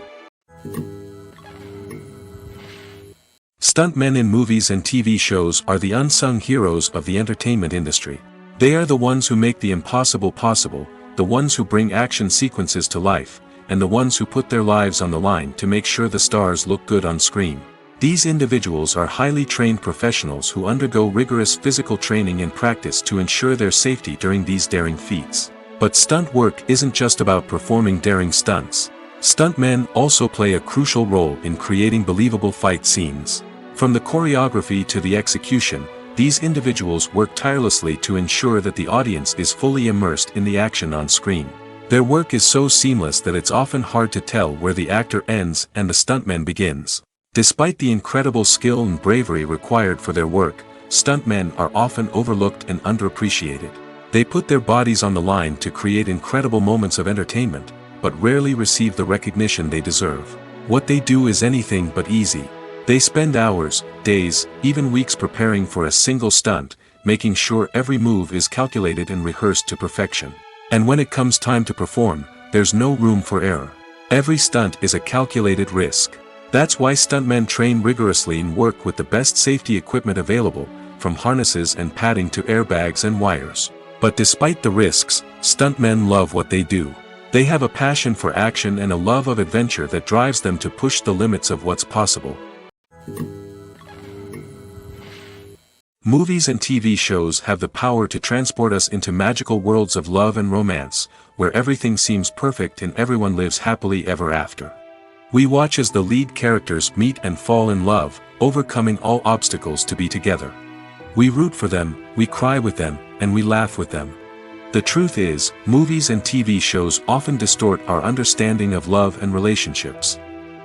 Stuntmen in movies and TV shows are the unsung heroes of the entertainment industry. They are the ones who make the impossible possible, the ones who bring action sequences to life, and the ones who put their lives on the line to make sure the stars look good on screen. These individuals are highly trained professionals who undergo rigorous physical training and practice to ensure their safety during these daring feats. But stunt work isn't just about performing daring stunts. Stuntmen also play a crucial role in creating believable fight scenes. From the choreography to the execution, these individuals work tirelessly to ensure that the audience is fully immersed in the action on screen. Their work is so seamless that it's often hard to tell where the actor ends and the stuntman begins. Despite the incredible skill and bravery required for their work, stuntmen are often overlooked and underappreciated. They put their bodies on the line to create incredible moments of entertainment, but rarely receive the recognition they deserve. What they do is anything but easy. They spend hours, days, even weeks preparing for a single stunt, making sure every move is calculated and rehearsed to perfection. And when it comes time to perform, there's no room for error. Every stunt is a calculated risk. That's why stuntmen train rigorously and work with the best safety equipment available, from harnesses and padding to airbags and wires. But despite the risks, stuntmen love what they do. They have a passion for action and a love of adventure that drives them to push the limits of what's possible. Movies and TV shows have the power to transport us into magical worlds of love and romance, where everything seems perfect and everyone lives happily ever after. We watch as the lead characters meet and fall in love, overcoming all obstacles to be together. We root for them, we cry with them, and we laugh with them. The truth is, movies and TV shows often distort our understanding of love and relationships.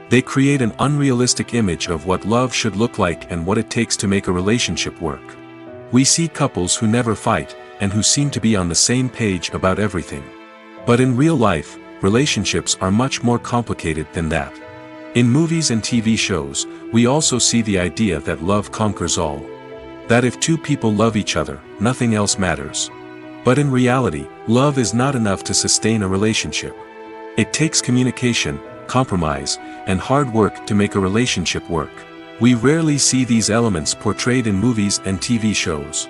They create an unrealistic image of what love should look like and what it takes to make a relationship work. We see couples who never fight, and who seem to be on the same page about everything. But in real life, relationships are much more complicated than that. In movies and TV shows, we also see the idea that love conquers all. That if two people love each other, nothing else matters. But in reality, love is not enough to sustain a relationship. It takes communication, compromise, and hard work to make a relationship work. We rarely see these elements portrayed in movies and TV shows.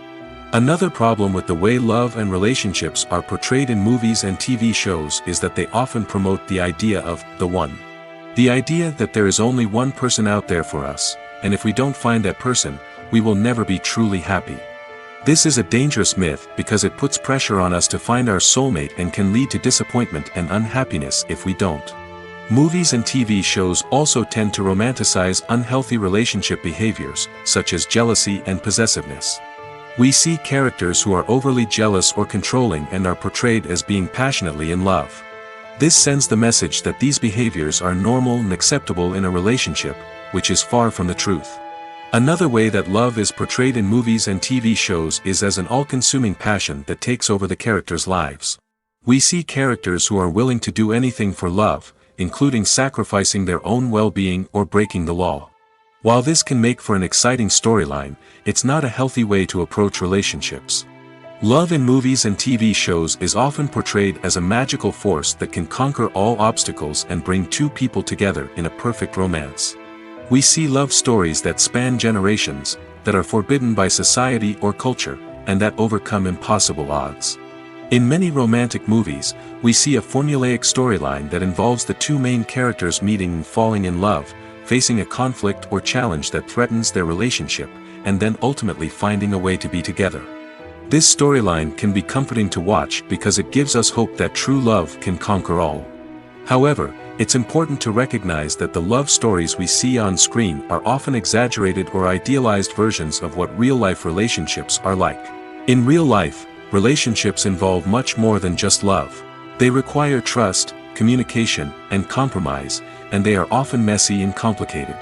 Another problem with the way love and relationships are portrayed in movies and TV shows is that they often promote the idea of the one. The idea that there is only one person out there for us, and if we don't find that person, we will never be truly happy. This is a dangerous myth because it puts pressure on us to find our soulmate and can lead to disappointment and unhappiness if we don't. Movies and TV shows also tend to romanticize unhealthy relationship behaviors, such as jealousy and possessiveness. We see characters who are overly jealous or controlling and are portrayed as being passionately in love. This sends the message that these behaviors are normal and acceptable in a relationship, which is far from the truth. Another way that love is portrayed in movies and TV shows is as an all-consuming passion that takes over the characters' lives. We see characters who are willing to do anything for love, including sacrificing their own well-being or breaking the law. While this can make for an exciting storyline, it's not a healthy way to approach relationships. Love in movies and TV shows is often portrayed as a magical force that can conquer all obstacles and bring two people together in a perfect romance. We see love stories that span generations, that are forbidden by society or culture, and that overcome impossible odds. In many romantic movies, we see a formulaic storyline that involves the two main characters meeting and falling in love, facing a conflict or challenge that threatens their relationship, and then ultimately finding a way to be together. This storyline can be comforting to watch because it gives us hope that true love can conquer all. However, it's important to recognize that the love stories we see on screen are often exaggerated or idealized versions of what real-life relationships are like. In real life, relationships involve much more than just love. They require trust, communication, and compromise, and they are often messy and complicated.